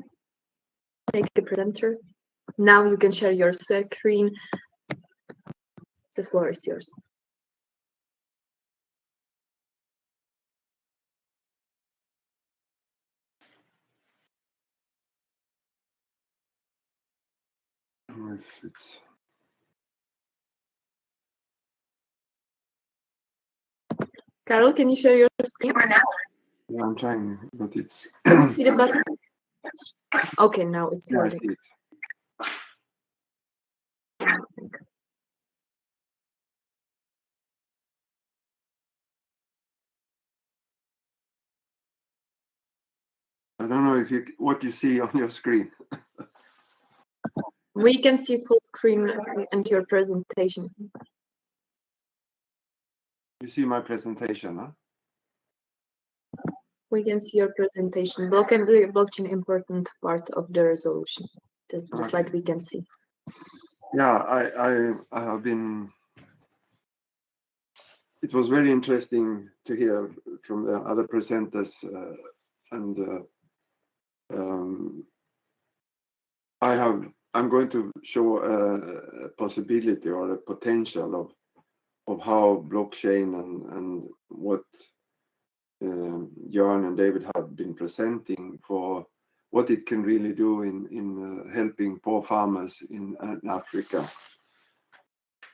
make the presenter. Now you can share your screen. The floor is yours. If it's Karl, can you share your screen? yeah, I'm trying, but it's See the button? Okay, now it's yeah, I loading. see it. I don't know if what you see on your screen. We can see full screen and your presentation. You see my presentation, huh? We can see your presentation. Blockchain important part of the resolution. This the slide we can see. Yeah, I have been. It was very interesting to hear from the other presenters, and I'm going to show a possibility or a potential of how blockchain and what Jan and David have been presenting for what it can really do in helping poor farmers in Africa.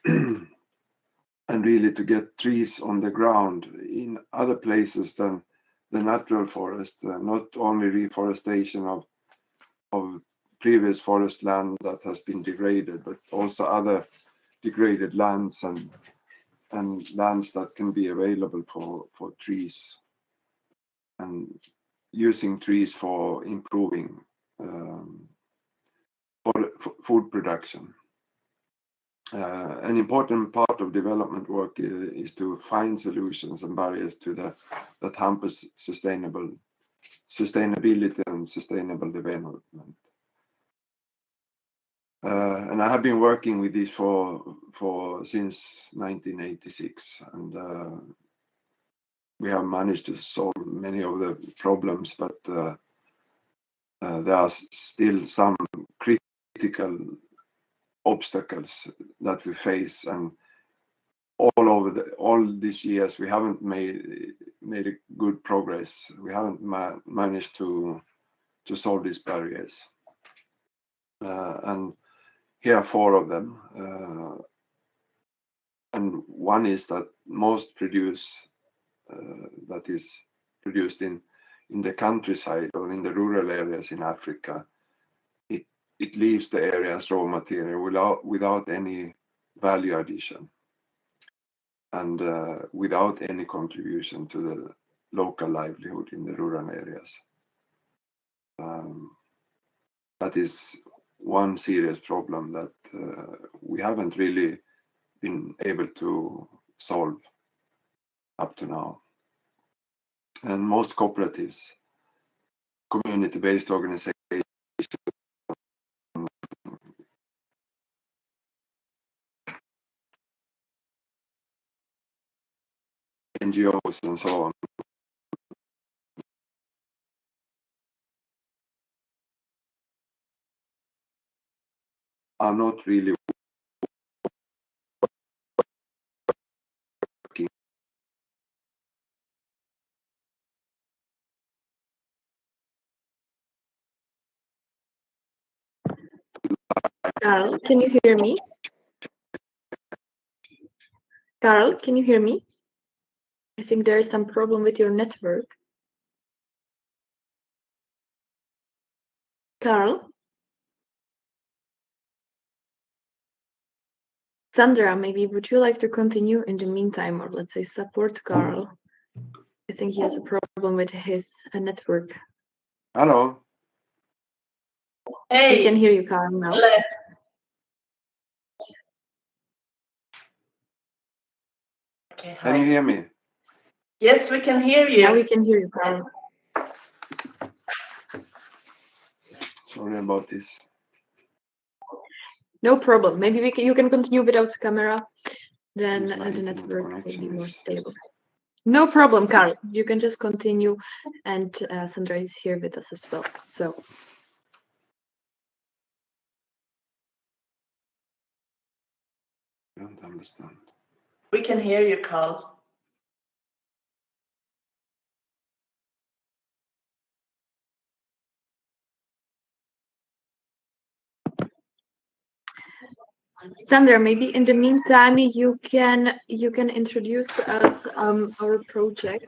And really to get trees on the ground in other places than the natural forest, not only reforestation of previous forest land that has been degraded, but also other degraded lands and lands that can be available for trees, and using trees for improving for food production. An important part of development work is to find solutions and barriers to that hampers sustainability and sustainable development. And I have been working with this since 1986, and we have managed to solve many of the problems, but there are still some critical obstacles that we face, and all these years we haven't made a good progress. We haven't managed to solve these barriers, and here are 4 of them. And one is that most produce that is produced in the countryside or in the rural areas in Africa, it leaves the area as raw material without any value addition, and without any contribution to the local livelihood in the rural areas. That is one serious problem that we haven't really been able to solve up to now. And most cooperatives, community-based organizations, NGOs and so on, are not really working. Carl, can you hear me? Carl, can you hear me? I think there is some problem with your network. Carl? Sandra, maybe would you like to continue in the meantime, or let's say support Carl? I think he has a problem with his network. Hello. Hey. We can hear you, Carl, now. Hello. Okay, hi. Can you hear me? Yes, we can hear you. Now we can hear you, Carl. Sorry about this. No problem. Maybe you can continue without camera. Then My the internet network will be connection more is- stable. No problem, Carl. You can just continue, and Sandra is here with us as well. So I don't understand. We can hear you, Carl. Sandra, maybe in the meantime you can introduce us our project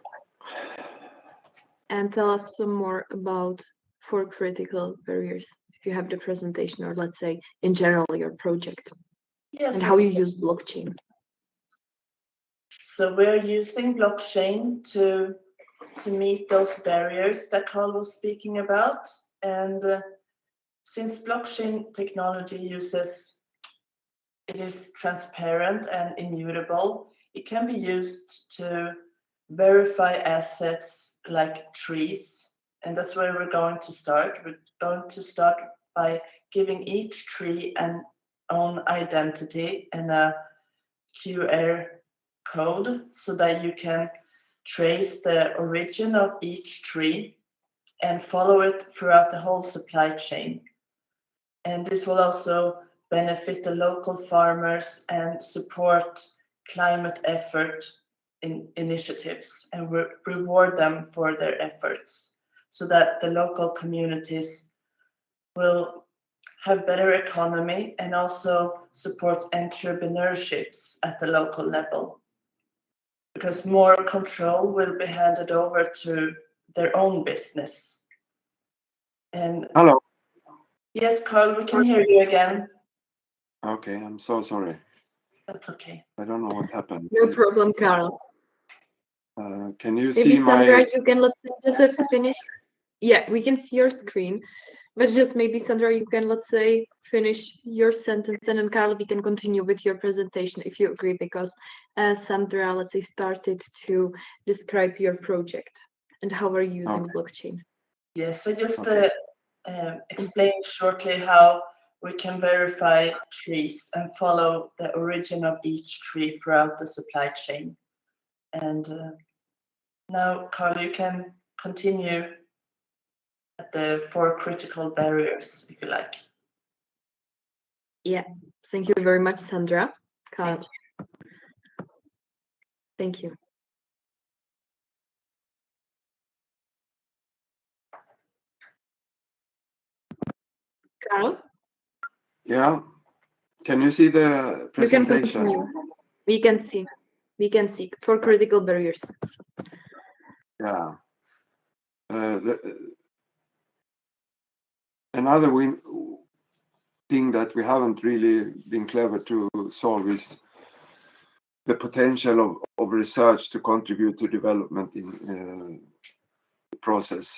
and tell us some more about 4 critical barriers. If you have the presentation, or let's say in general your project, Yes. and how you use blockchain. So we're using blockchain to meet those barriers that Carl was speaking about. And since blockchain technology it is transparent and immutable, it can be used to verify assets like trees. And that's where we're going to start. We're going to start by giving each tree an own identity and a QR code so that you can trace the origin of each tree and follow it throughout the whole supply chain. And this will also benefit the local farmers and support climate effort initiatives, and reward them for their efforts so that the local communities will have better economy and also support entrepreneurships at the local level, because more control will be handed over to their own business. And Hello. yes, Carl, we can hear you again. Okay, I'm so sorry. That's okay. I don't know what happened. No problem, Carl. Can you Maybe see Sandra, my? you can let's say just finish. Yeah, we can see your screen. But just maybe, Sandra, you can, let's say, finish your sentence, and then Carl, we can continue with your presentation if you agree, because Sandra, let's say, started to describe your project and how we're using blockchain. Yes, so just explain shortly how we can verify trees and follow the origin of each tree throughout the supply chain. And now, Carl, you can continue at the 4 critical barriers, if you like. Yeah, thank you very much, Sandra. Carl. Thank you. Carl? Yeah. Can you see the presentation? You can continue. We can see. We can see 4 critical barriers. Yeah. Another thing that we haven't really been clever to solve is the potential of research to contribute to development in the process.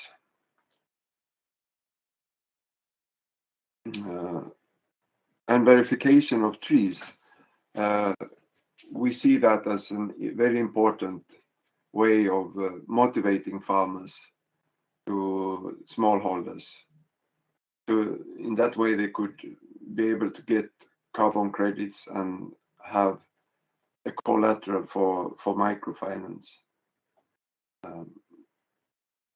And verification of trees. We see that as a very important way of motivating farmers to smallholders. In that way, they could be able to get carbon credits and have a collateral for microfinance.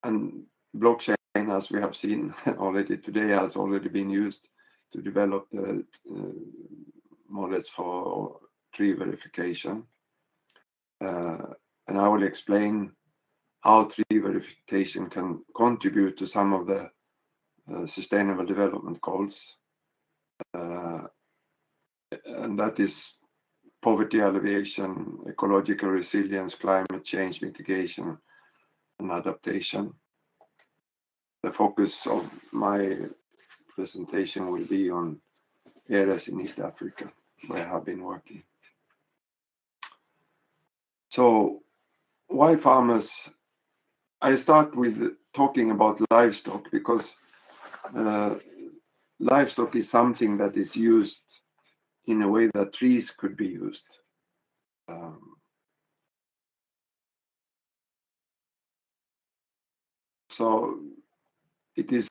And blockchain, as we have seen already today, has already been used to develop the models for tree verification. And I will explain how tree verification can contribute to some of the sustainable development goals. And that is poverty alleviation, ecological resilience, climate change mitigation, and adaptation. The focus of my presentation will be on areas in East Africa where I have been working. So why farmers? I start with talking about livestock because livestock is something that is used in a way that trees could be used. So it is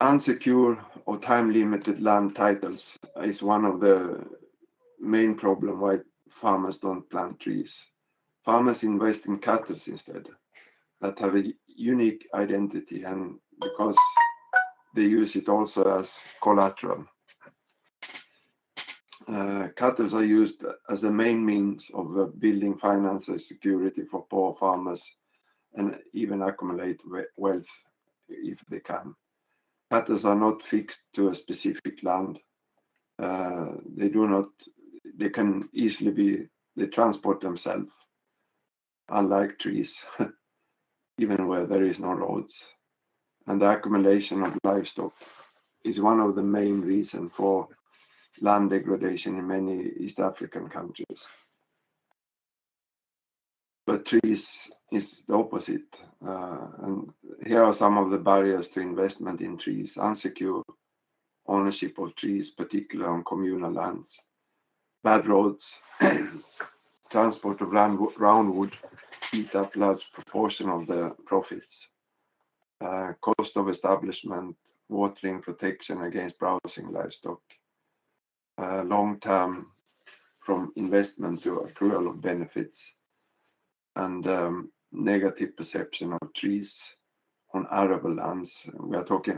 unsecure or time-limited land titles is one of the main problem why farmers don't plant trees. Farmers invest in cattle instead that have a unique identity, and because they use it also as collateral. Cattle are used as the main means of building financial security for poor farmers and even accumulate wealth if they can. Cattle are not fixed to a specific land. They can easily they transport themselves, unlike trees, even where there is no roads. And the accumulation of livestock is one of the main reasons for land degradation in many East African countries. But trees is the opposite. And here are some of the barriers to investment in trees. Unsecure ownership of trees, particularly on communal lands. Bad roads, transport of round wood eat up large proportion of the profits. Cost of establishment, watering, protection against browsing livestock. Long-term from investment to accrual of benefits, and negative perception of trees on arable lands.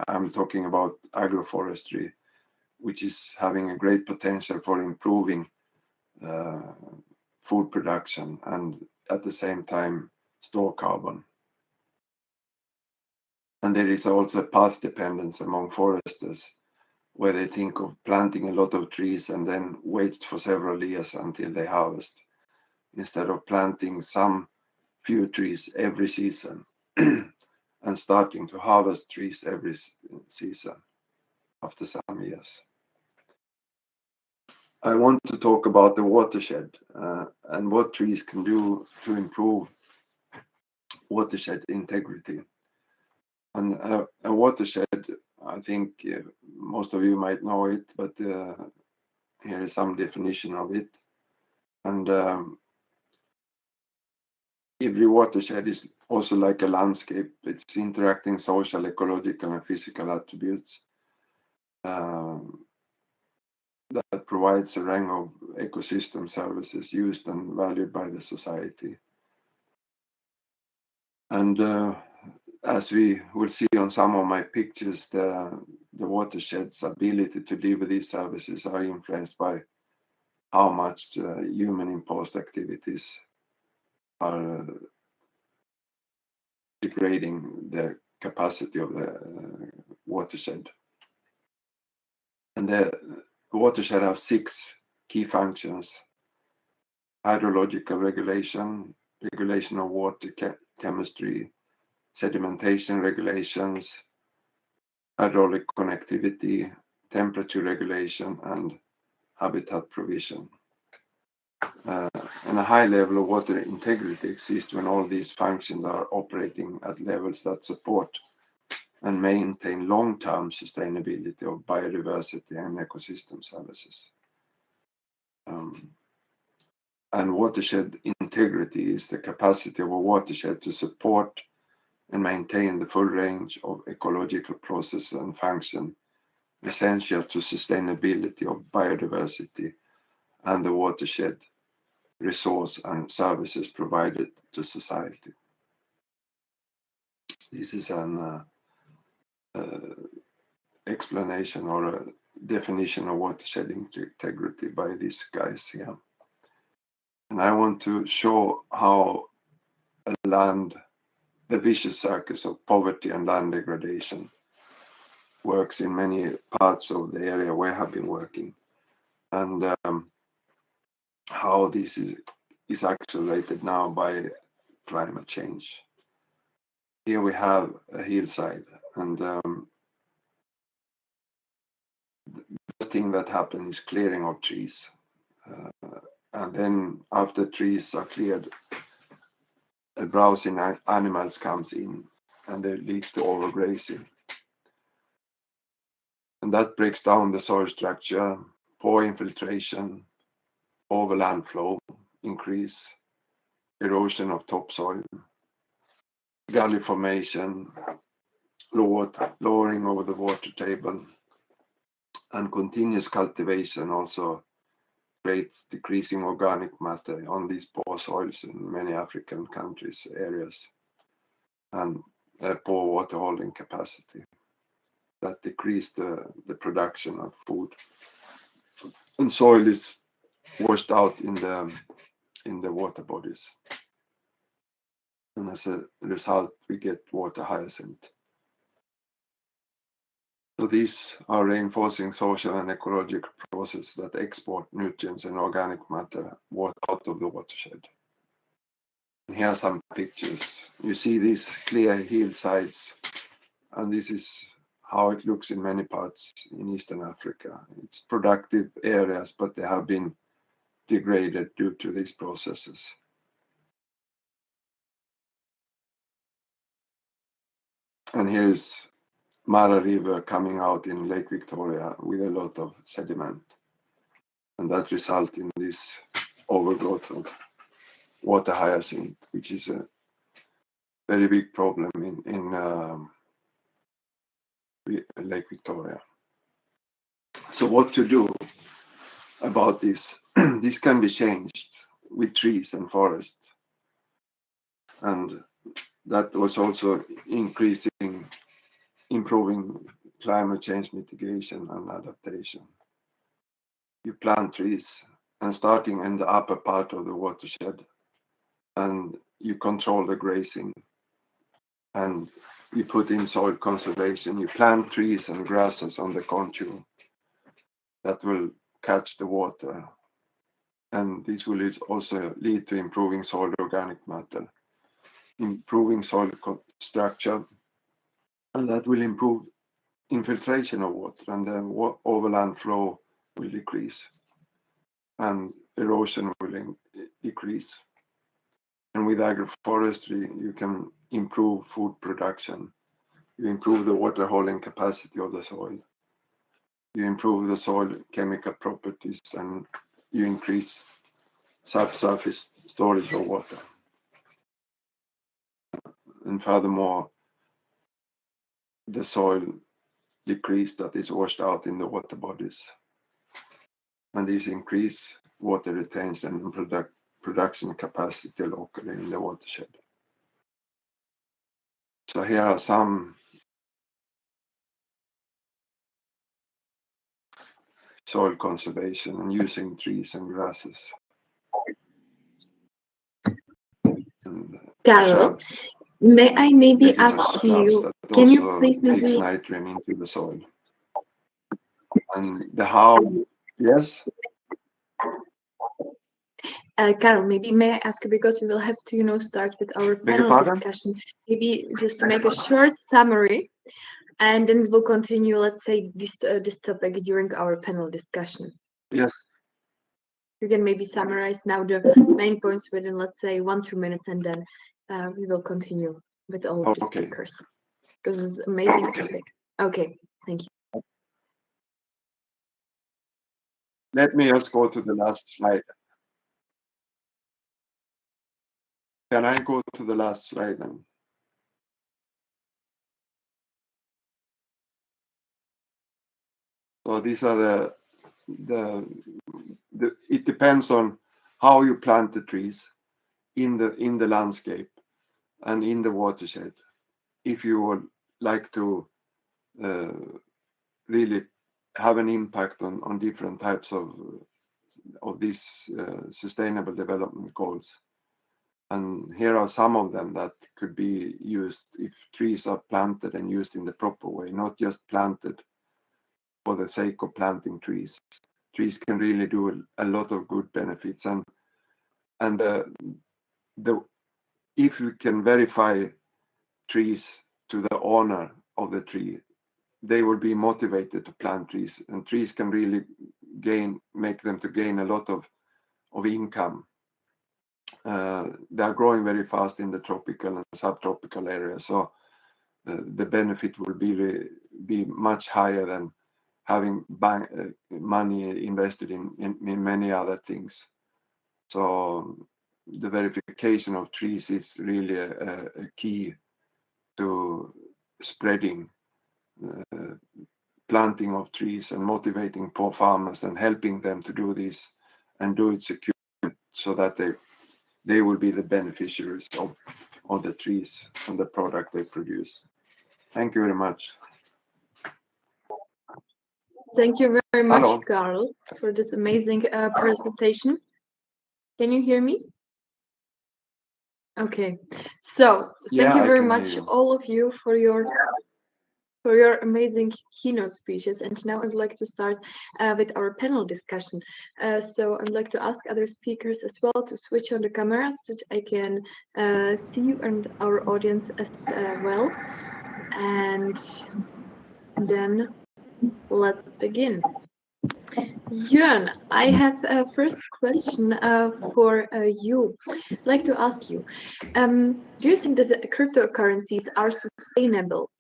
I'm talking about agroforestry, which is having a great potential for improving food production and at the same time store carbon. And there is also path dependence among foresters, where they think of planting a lot of trees and then wait for several years until they harvest, instead of planting some few trees every season and starting to harvest trees every season after some years. I want to talk about the watershed and what trees can do to improve watershed integrity. And a watershed, I think most of you might know it, but here is some definition of it. And every watershed is also like a landscape. It's interacting social, ecological, and physical attributes that provides a range of ecosystem services used and valued by the society. And as we will see on some of my pictures, the watershed's ability to deliver these services are influenced by how much human-imposed activities are degrading the capacity of the watershed. And the watershed have 6 key functions: hydrological regulation, regulation of water chemistry, sedimentation regulations, hydraulic connectivity, temperature regulation, and habitat provision. And a high level of water integrity exists when all these functions are operating at levels that support and maintain long-term sustainability of biodiversity and ecosystem services. And watershed integrity is the capacity of a watershed to support and maintain the full range of ecological processes and function essential to sustainability of biodiversity and the watershed resource and services provided to society. This is an explanation or a definition of watershed integrity by these guys here. And I want to show how the vicious circus of poverty and land degradation works in many parts of the area where I have been working, and how this is accelerated now by climate change. Here we have a hillside, and the thing that happens is clearing of trees. And then after trees are cleared, browsing animals comes in, and that leads to overgrazing. And that breaks down the soil structure, poor infiltration, overland flow increase, erosion of topsoil, gully formation, lowering over the water table, and continuous cultivation also creates decreasing organic matter on these poor soils in many African countries, areas, and poor water holding capacity that decrease the production of food. And soil is washed out in the water bodies. And as a result, we get water hyacinth. So these are reinforcing social and ecological processes that export nutrients and organic matter out of the watershed. And here are some pictures. You see these clear hillsides, and this is how it looks in many parts in Eastern Africa. It's productive areas, but they have been degraded due to these processes. And here's Mara River coming out in Lake Victoria with a lot of sediment. And that results in this overgrowth of water hyacinth, which is a very big problem in Lake Victoria. So what to do about this? This can be changed with trees and forests. And that was also improving climate change mitigation and adaptation. You plant trees, and starting in the upper part of the watershed, and you control the grazing, and you put in soil conservation. You plant trees and grasses on the contour that will catch the water, and this will also lead to improving soil organic matter, improving soil structure, and that will improve infiltration of water, and then overland flow will decrease, and erosion will decrease. And with agroforestry, you can improve food production. You improve the water holding capacity of the soil. You improve the soil chemical properties, and you increase subsurface storage of water. And furthermore, the soil decrease that is washed out in the water bodies. And these increase water retention and production capacity locally in the watershed. So here are some soil conservation and using trees and grasses. And Carol, shrubs, may I maybe indigenous ask shrubs you, that can you also please fix maybe, nitrogen into the soil. And the how, yes? Carol, maybe may I ask you, because we will have to, you know, start with our Beg your panel pardon? discussion, maybe just to make a short summary, and then we'll continue, let's say, this topic during our panel discussion. Yes. You can maybe summarize now the main points within, let's say, 1-2 minutes, and then we will continue with all of the Okay. speakers, because it's an amazing topic. Okay, thank you. Let me just go to the last slide. Can I go to the last slide then? So these are it depends on how you plant the trees in the landscape and in the watershed. If you would like to really have an impact on different types of these sustainable development goals. And here are some of them that could be used if trees are planted and used in the proper way, not just planted for the sake of planting trees. Trees can really do a lot of good benefits, and if you can verify trees to the owner of the tree, they will be motivated to plant trees, and trees can really make them to gain a lot of income. They are growing very fast in the tropical and subtropical areas, so the benefit will be much higher than having money invested in many other things. So the verification of trees is really a key to spreading planting of trees and motivating poor farmers and helping them to do this and do it securely, so that they will be the beneficiaries of the trees and the product they produce. Thank you very much. Thank you very much, Hello. Carl, for this amazing presentation. Can you hear me? Okay, so thank you very much, all of you, for your amazing keynote speeches. And now I'd like to start with our panel discussion. So I'd like to ask other speakers as well to switch on the cameras so that I can see you and our audience as well. And then let's begin. Jörn, I have a first question for you. I'd like to ask you, do you think that the cryptocurrencies are sustainable,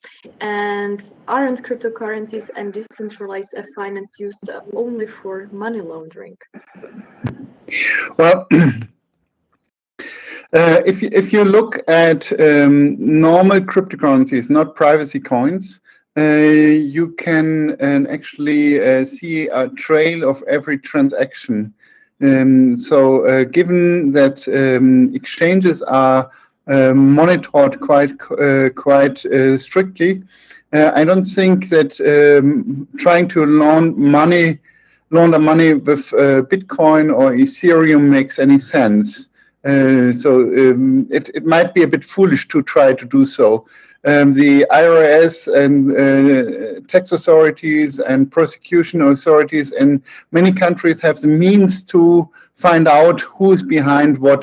and aren't cryptocurrencies and decentralized finance used only for money laundering? Well, if you look at normal cryptocurrencies, not privacy coins, you can actually see a trail of every transaction. So given that exchanges are monitored quite strictly, I don't think that trying to launder money with Bitcoin or Ethereum makes any sense. So it might be a bit foolish to try to do so. The IRS and tax authorities and prosecution authorities in many countries have the means to find out who is behind what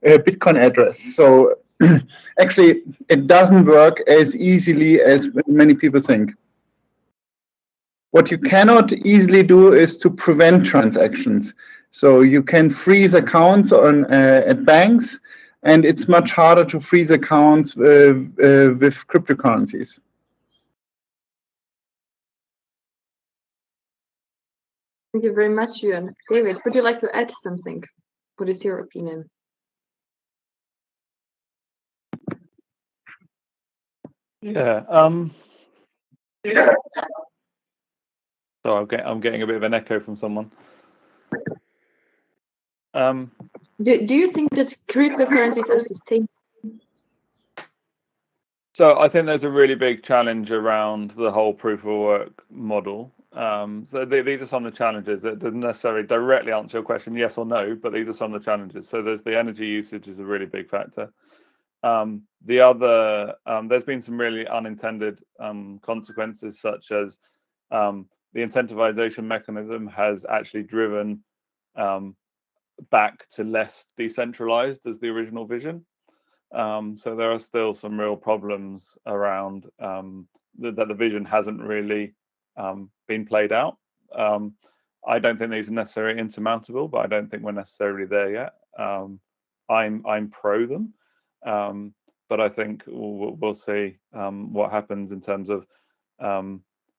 Bitcoin address. So actually, it doesn't work as easily as many people think. What you cannot easily do is to prevent transactions. So you can freeze accounts at banks, and it's much harder to freeze accounts with cryptocurrencies. Thank you very much, Yuan. David, would you like to add something? What is your opinion? Yeah. So I'm getting a bit of an echo from someone. Do you think that cryptocurrencies are sustainable? So I think there's a really big challenge around the whole proof of work model. So these are some of the challenges that doesn't necessarily directly answer your question, yes or no, but these are some of the challenges. So there's the energy usage is a really big factor. The other, there's been some really unintended consequences, such as the incentivization mechanism has actually driven back to less decentralized as the original vision. So there are still some real problems around that the vision hasn't really been played out. I don't think these are necessarily insurmountable, but I don't think we're necessarily there yet. I'm pro them, but I think we'll see what happens in terms of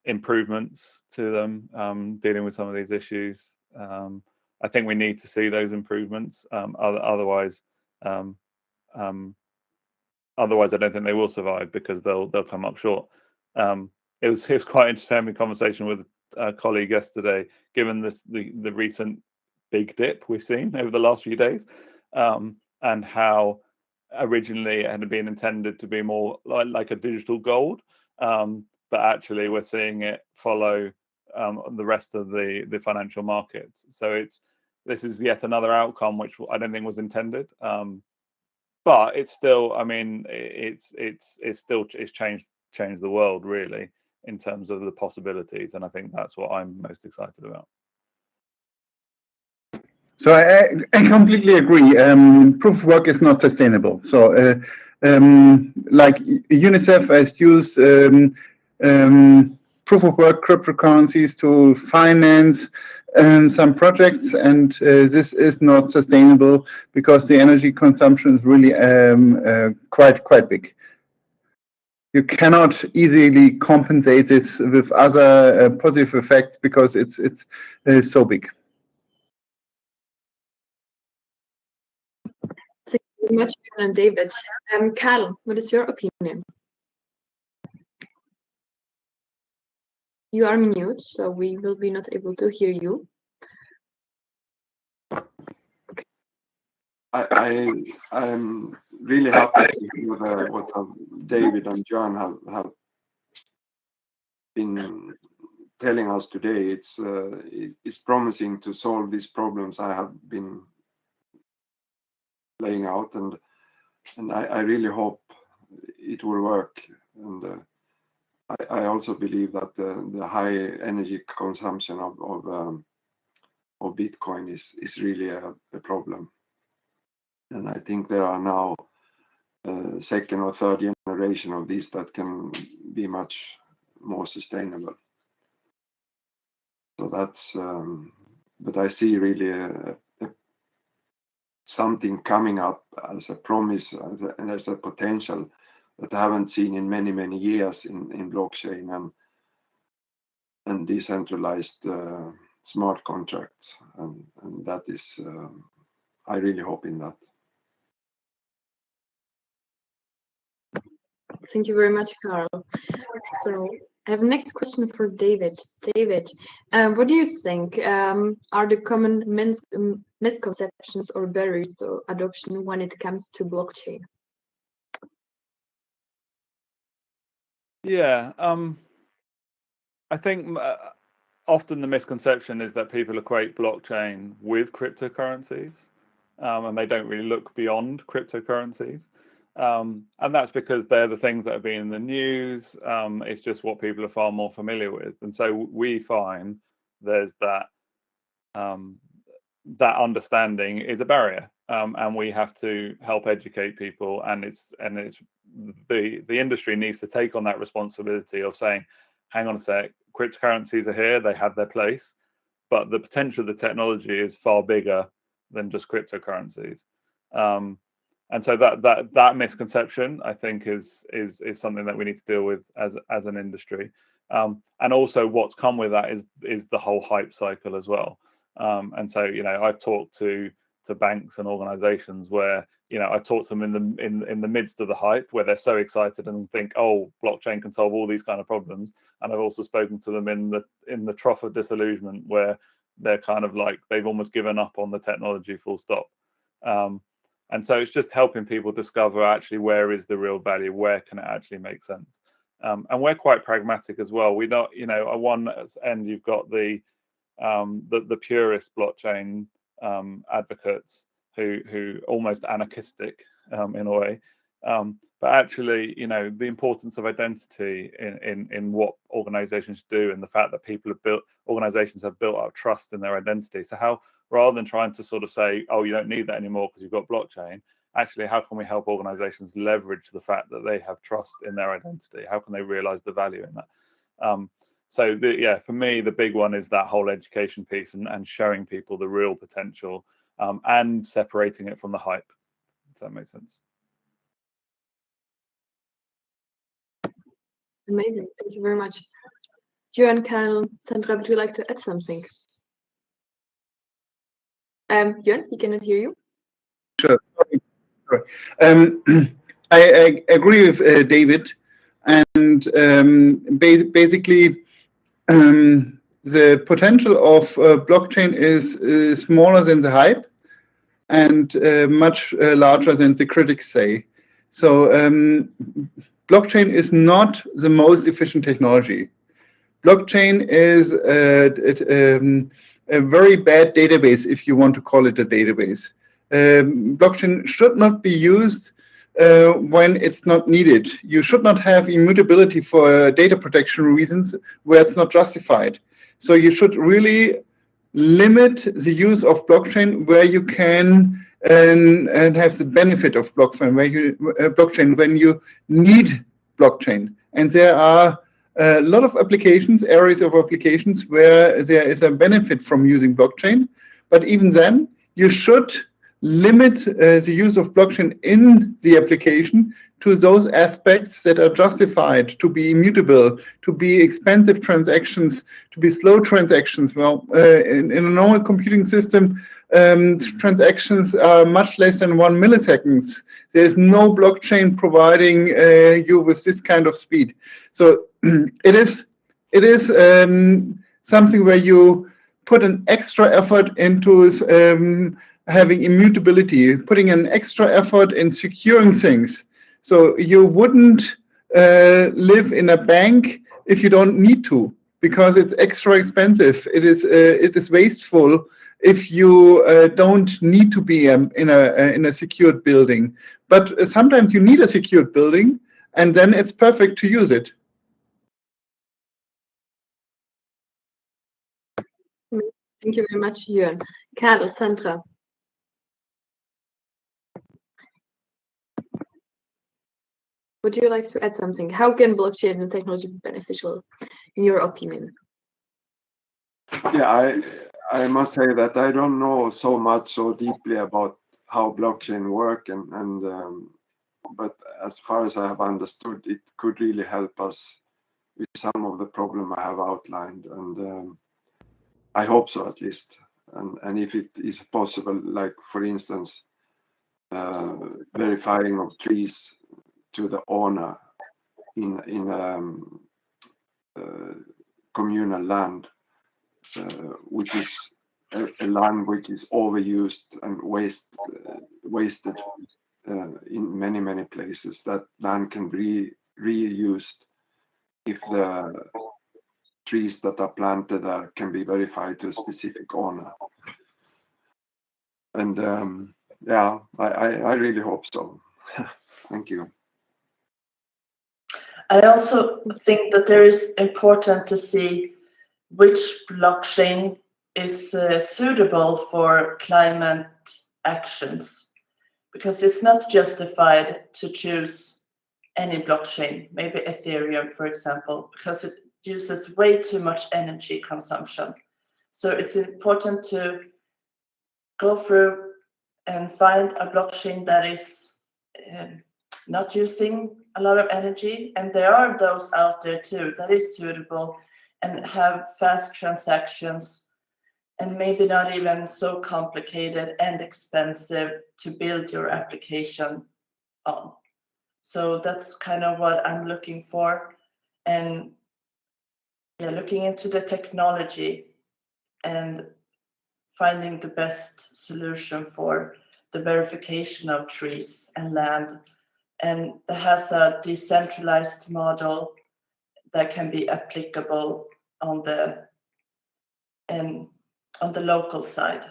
improvements to them, dealing with some of these issues. I think we need to see those improvements. Otherwise, I don't think they will survive, because they'll come up short. It was quite interesting having a conversation with a colleague yesterday, given the recent big dip we've seen over the last few days, and how originally it had been intended to be more like a digital gold, but actually we're seeing it follow the rest of the financial markets. So this is yet another outcome which I don't think was intended. But it's still, I mean, it's changed the world really in terms of the possibilities, and I think that's what I'm most excited about. So I completely agree. Proof of work is not sustainable. So like UNICEF has used proof of work cryptocurrencies to finance some projects, and this is not sustainable because the energy consumption is really quite big. You cannot easily compensate this with other positive effects because it's so big. Thank you very much, Yuan and David. Carl, what is your opinion? You are mute, so we will be not able to hear you. I'm really happy with what David and John have been telling us today. It's promising to solve these problems I have been laying out, and I really hope it will work. And I also believe that the high energy consumption of Bitcoin is really a problem. And I think there are now second or third generation of these that can be much more sustainable. So that's, but I see really something coming up as a promise and as a potential that I haven't seen in many years in blockchain and decentralized smart contracts, and that is, I really hope in that. Thank you very much, Carl. So I have a next question for David. David, what do you think are the common misconceptions or barriers to adoption when it comes to blockchain? Yeah, I think often the misconception is that people equate blockchain with cryptocurrencies, and they don't really look beyond cryptocurrencies. And that's because they're the things that have been in the news. It's just what people are far more familiar with. And so we find there's that that understanding is a barrier, and we have to help educate people. And it's the industry needs to take on that responsibility of saying, hang on a sec, cryptocurrencies are here, they have their place, but the potential of the technology is far bigger than just cryptocurrencies. And so that misconception, I think, is something that we need to deal with as an industry. And also what's come with that is the whole hype cycle as well. And so, I've talked to banks and organizations where, I've talked to them in the midst of the hype, where they're so excited and think, oh, blockchain can solve all these kind of problems. And I've also spoken to them in the trough of disillusionment, where they're kind of like, they've almost given up on the technology, full stop. And so it's just helping people discover actually where is the real value, where can it actually make sense. And we're quite pragmatic as well. We don't, at one end you've got the purist blockchain advocates who almost anarchistic in a way. But actually, the importance of identity in what organizations do, and the fact that organizations have built up trust in their identity. So how, rather than trying to sort of say, oh, you don't need that anymore because you've got blockchain, actually, how can we help organizations leverage the fact that they have trust in their identity? How can they realize the value in that? So for me, the big one is that whole education piece and showing people the real potential and separating it from the hype, if that makes sense. Amazing. Thank you very much. Johan, Karl, Sandra, would you like to add something? Johan, we cannot hear you. Sure. Sorry. I agree with David, and basically the potential of blockchain is smaller than the hype and much larger than the critics say. So blockchain is not the most efficient technology. Blockchain is a very bad database, if you want to call it a database. Blockchain should not be used when it's not needed. You should not have immutability for data protection reasons where it's not justified. So you should really limit the use of blockchain where you can and have the benefit of blockchain when you need blockchain. And there are a lot of areas of applications where there is a benefit from using blockchain. But even then, you should limit the use of blockchain in the application to those aspects that are justified to be immutable, to be expensive transactions, to be slow transactions. Well, in a normal computing system, transactions are much less than 1 millisecond. There's no blockchain providing you with this kind of speed. So it is something where you put an extra effort into having immutability, putting an extra effort in securing things. So you wouldn't live in a bank if you don't need to, because it's extra expensive. It is wasteful if you don't need to be in a secured building. But sometimes you need a secured building, and then it's perfect to use it. Thank you very much, Jörn. Karl, Sandra. Would you like to add something? How can blockchain and technology be beneficial, in your opinion? Yeah, I must say that I don't know so deeply about how blockchain work, but as far as I have understood, it could really help us with some of the problem I have outlined, and I hope so at least. And if it is possible, like for instance, verifying of trees to the owner in communal land, which is a land which is overused and wasted in many places. That land can be reused if the trees that are planted there can be verified to a specific owner. And yeah, I really hope so. Thank you. I also think that there is important to see which blockchain is suitable for climate actions, because it's not justified to choose any blockchain, maybe Ethereum, for example, because it uses way too much energy consumption. So it's important to go through and find a blockchain that is not using a lot of energy, and there are those out there too that is suitable and have fast transactions and maybe not even so complicated and expensive to build your application on. So that's kind of what I'm looking for, and yeah, looking into the technology and finding the best solution for the verification of trees and land, and that has a decentralized model that can be applicable on the local side,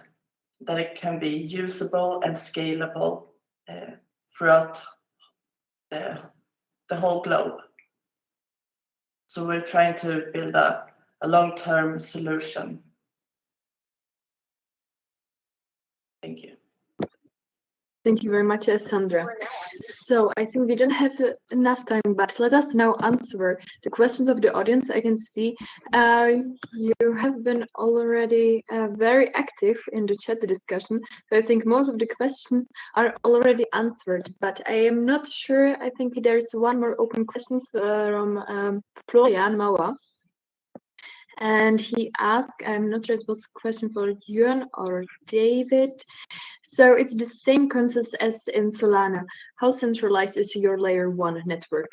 that it can be usable and scalable throughout the whole globe. So we're trying to build a long-term solution. Thank you. Thank you very much, Sandra. So I think we don't have enough time, but let us now answer the questions of the audience. I can see you have been already very active in the chat discussion. So I think most of the questions are already answered, but I am not sure. I think there's one more open question from Florian Mauer. And he asked, I'm not sure it was a question for Jörn or David. So it's the same concept as in Solana. How centralized is your layer 1 network?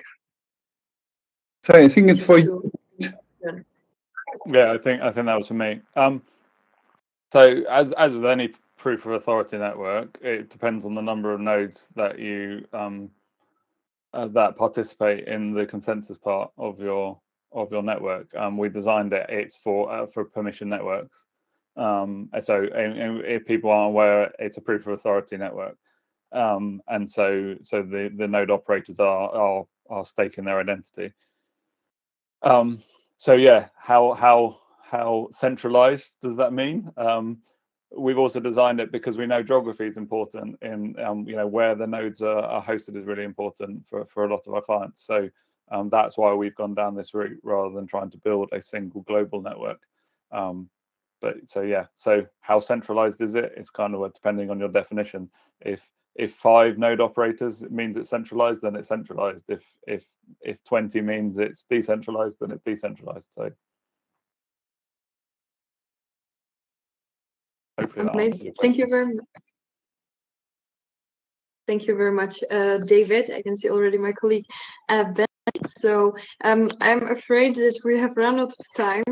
So I think it's for you. Yeah, I think that was for me. So as with any proof of authority network, it depends on the number of nodes that you that participate in the consensus part of your network. We designed it. It's for permission networks. So if people aren't aware, it's a proof of authority network. And so the node operators are staking their identity. So yeah, how centralized does that mean? We've also designed it because we know geography is important, in where the nodes are hosted is really important for a lot of our clients. So that's why we've gone down this route rather than trying to build a single global network. But so yeah, so how centralized is it? It's kind of depending on your definition. If 5 node operators means it's centralized, then it's centralized. If 20 means it's decentralized, then it's decentralized. So hopefully that answers your question. Thank you very much. Thank you very much, David. I can see already my colleague Ben. So I'm afraid that we have run out of time,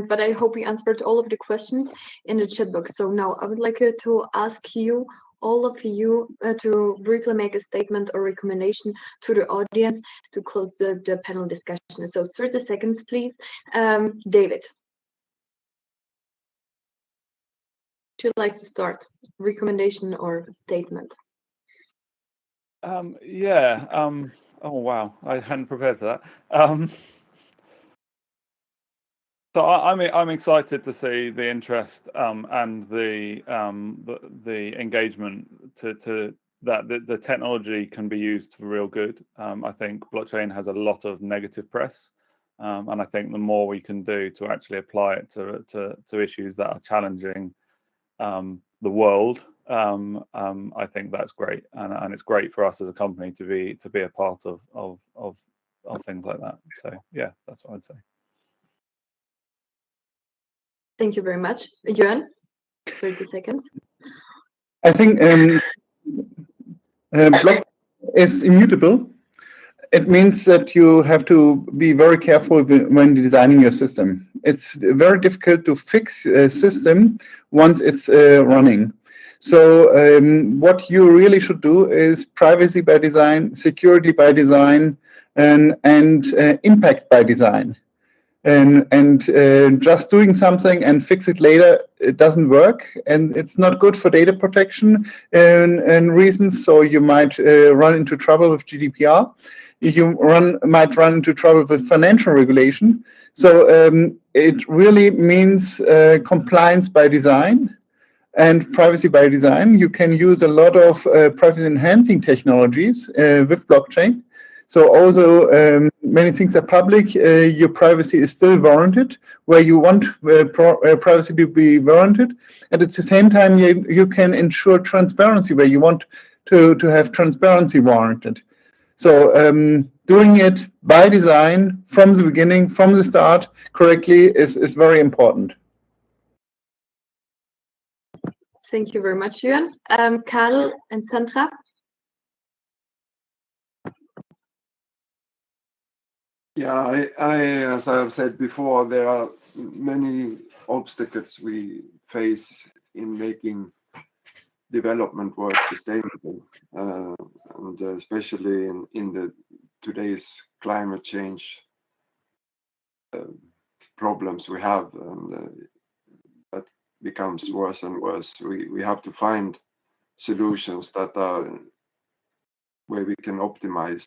but I hope we answered all of the questions in the chat box. So now I would like to ask you, all of you, to briefly make a statement or recommendation to the audience to close the panel discussion. So 30 seconds, please. David, would you like to start? Recommendation or statement? Yeah. Oh wow, I hadn't prepared for that. So I'm excited to see the interest and the engagement to that the technology can be used for real good. I think blockchain has a lot of negative press, and I think the more we can do to actually apply it to issues that are challenging the world, I think that's great, and it's great for us as a company to be a part of things like that. So yeah, that's what I'd say. Thank you very much. Jörn, 30 seconds. I think block is immutable. It means that you have to be very careful when designing your system. It's very difficult to fix a system once it's running. So what you really should do is privacy by design, security by design, and impact by design. And just doing something and fix it later, it doesn't work, and it's not good for data protection and reasons. So you might run into trouble with GDPR. You might run into trouble with financial regulation. So it really means compliance by design and privacy by design. You can use a lot of privacy enhancing technologies with blockchain. So also many things are public, your privacy is still warranted, where you want privacy to be warranted. And at the same time, you can ensure transparency, where you want to have transparency warranted. So doing it by design from the beginning, from the start correctly is very important. Thank you very much, Jürgen. Karl and Sandra. Yeah, as I have said before, there are many obstacles we face in making development work sustainable, and especially in the today's climate change problems we have, and that becomes worse and worse. We have to find solutions that are where we can optimize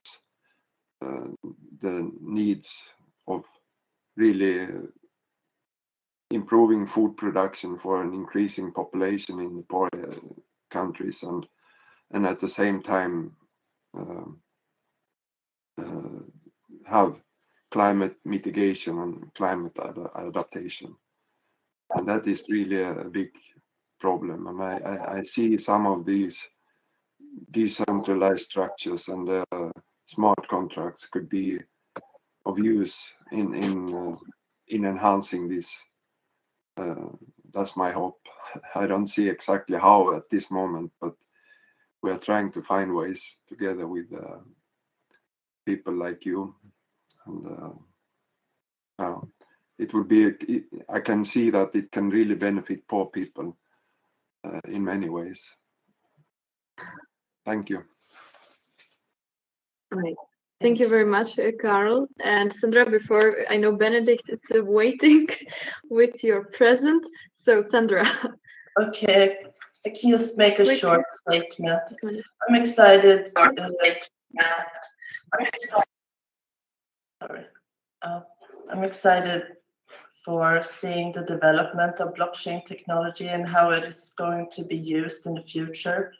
the needs of really improving food production for an increasing population in the poor countries, and at the same time have climate mitigation and climate adaptation. And that is really a big problem. And I see some of these decentralized structures and smart contracts could be of use in enhancing this. That's my hope. I don't see exactly how at this moment, but we are trying to find ways together with people like you. And it would be, I can see that it can really benefit poor people in many ways. Thank you. All right. Thank you very much, Karl. And Sandra, before I know Benedict is waiting with your present. So Sandra. Okay, I can just make a short statement. I'm excited. I'm excited for seeing the development of blockchain technology and how it is going to be used in the future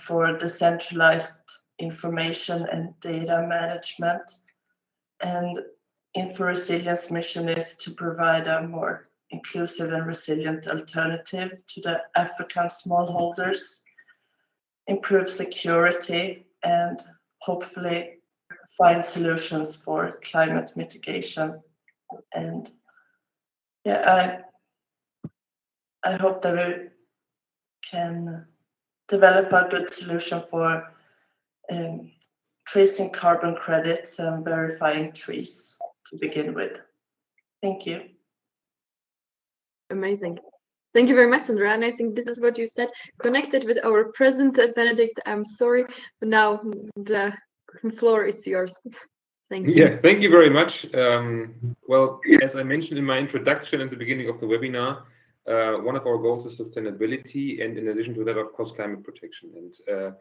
for decentralized information and data management. And Info Resilience mission is to provide a more inclusive and resilient alternative to the African smallholders, improve security, and hopefully find solutions for climate mitigation. And yeah, I hope that we can develop a good solution for tracing carbon credits and verifying trees to begin with. Thank you. Amazing. Thank you very much, Sandra. And I think this is what you said, connected with our present, Benedict. I'm sorry, but now the floor is yours. Thank you. Yeah, thank you very much. Well, as I mentioned in my introduction at the beginning of the webinar, one of our goals is sustainability, and in addition to that, of course, climate protection. And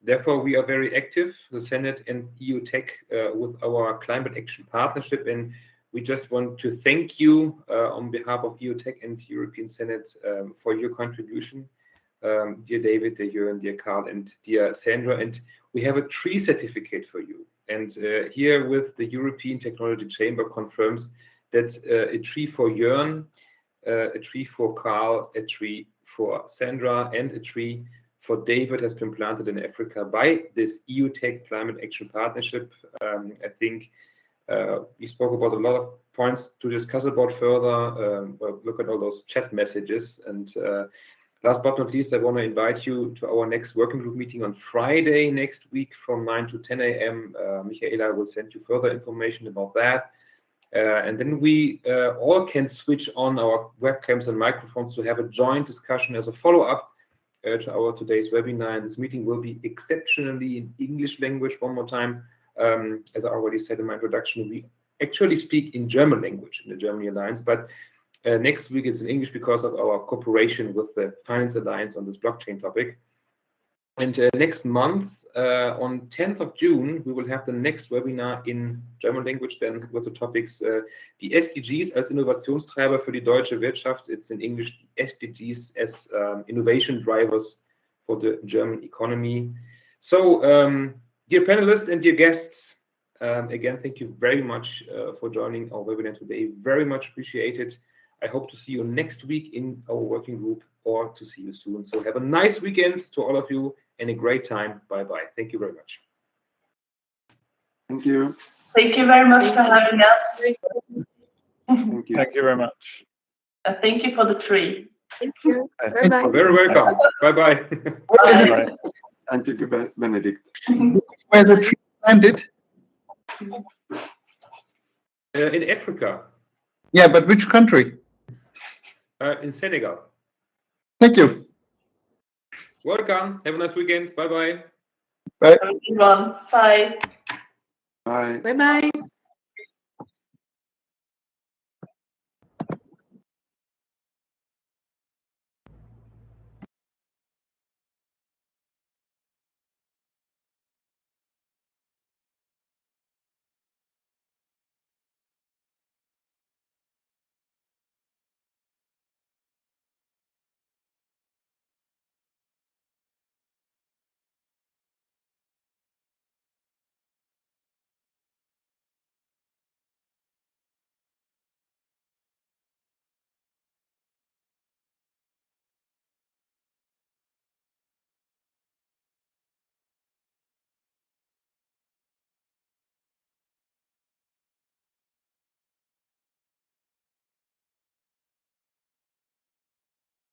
therefore, we are very active, the Senate and EU Tech, with our climate action partnership. And we just want to thank you on behalf of EU Tech and European Senate for your contribution. Dear David, dear Jürgen, dear Karl, and dear Sandra. And we have a tree certificate for you. And here with the European Technology Chamber confirms that a tree for Jörn, a tree for Karl, a tree for Sandra, and a tree for David has been planted in Africa by this EU Tech Climate Action Partnership. I think we spoke about a lot of points to discuss about further. Look at all those chat messages. And last but not least, I want to invite you to our next working group meeting on Friday next week from 9 to 10 a.m. Michaela will send you further information about that. And then we all can switch on our webcams and microphones to have a joint discussion as a follow-up to our today's webinar. And this meeting will be exceptionally in English language. One more time, as I already said in my introduction, we actually speak in German language in the Germany Alliance, but next week it's in English because of our cooperation with the Finance Alliance on this blockchain topic. And next month, on 10th of June, we will have the next webinar in German language, then with the topics die SDGs als Innovationstreiber für die deutsche Wirtschaft. It's in English, SDGs as innovation drivers for the German economy. So, dear panelists and dear guests, again, thank you very much for joining our webinar today. Very much appreciated. I hope to see you next week in our working group or to see you soon. So have a nice weekend to all of you and a great time. Bye-bye. Thank you very much. Thank you. Thank you very much for having us. Thank you. Thank you very much. And thank you for the tree. Thank you. Thank Bye-bye. Very welcome. Bye-bye. Bye. And thank you, Benedict. Where the tree planted? In Africa, Yeah, but which country? in Senegal. Thank you. Welcome. Have a nice weekend. Bye-bye. Bye. Have a good one. Bye. Bye. Bye-bye.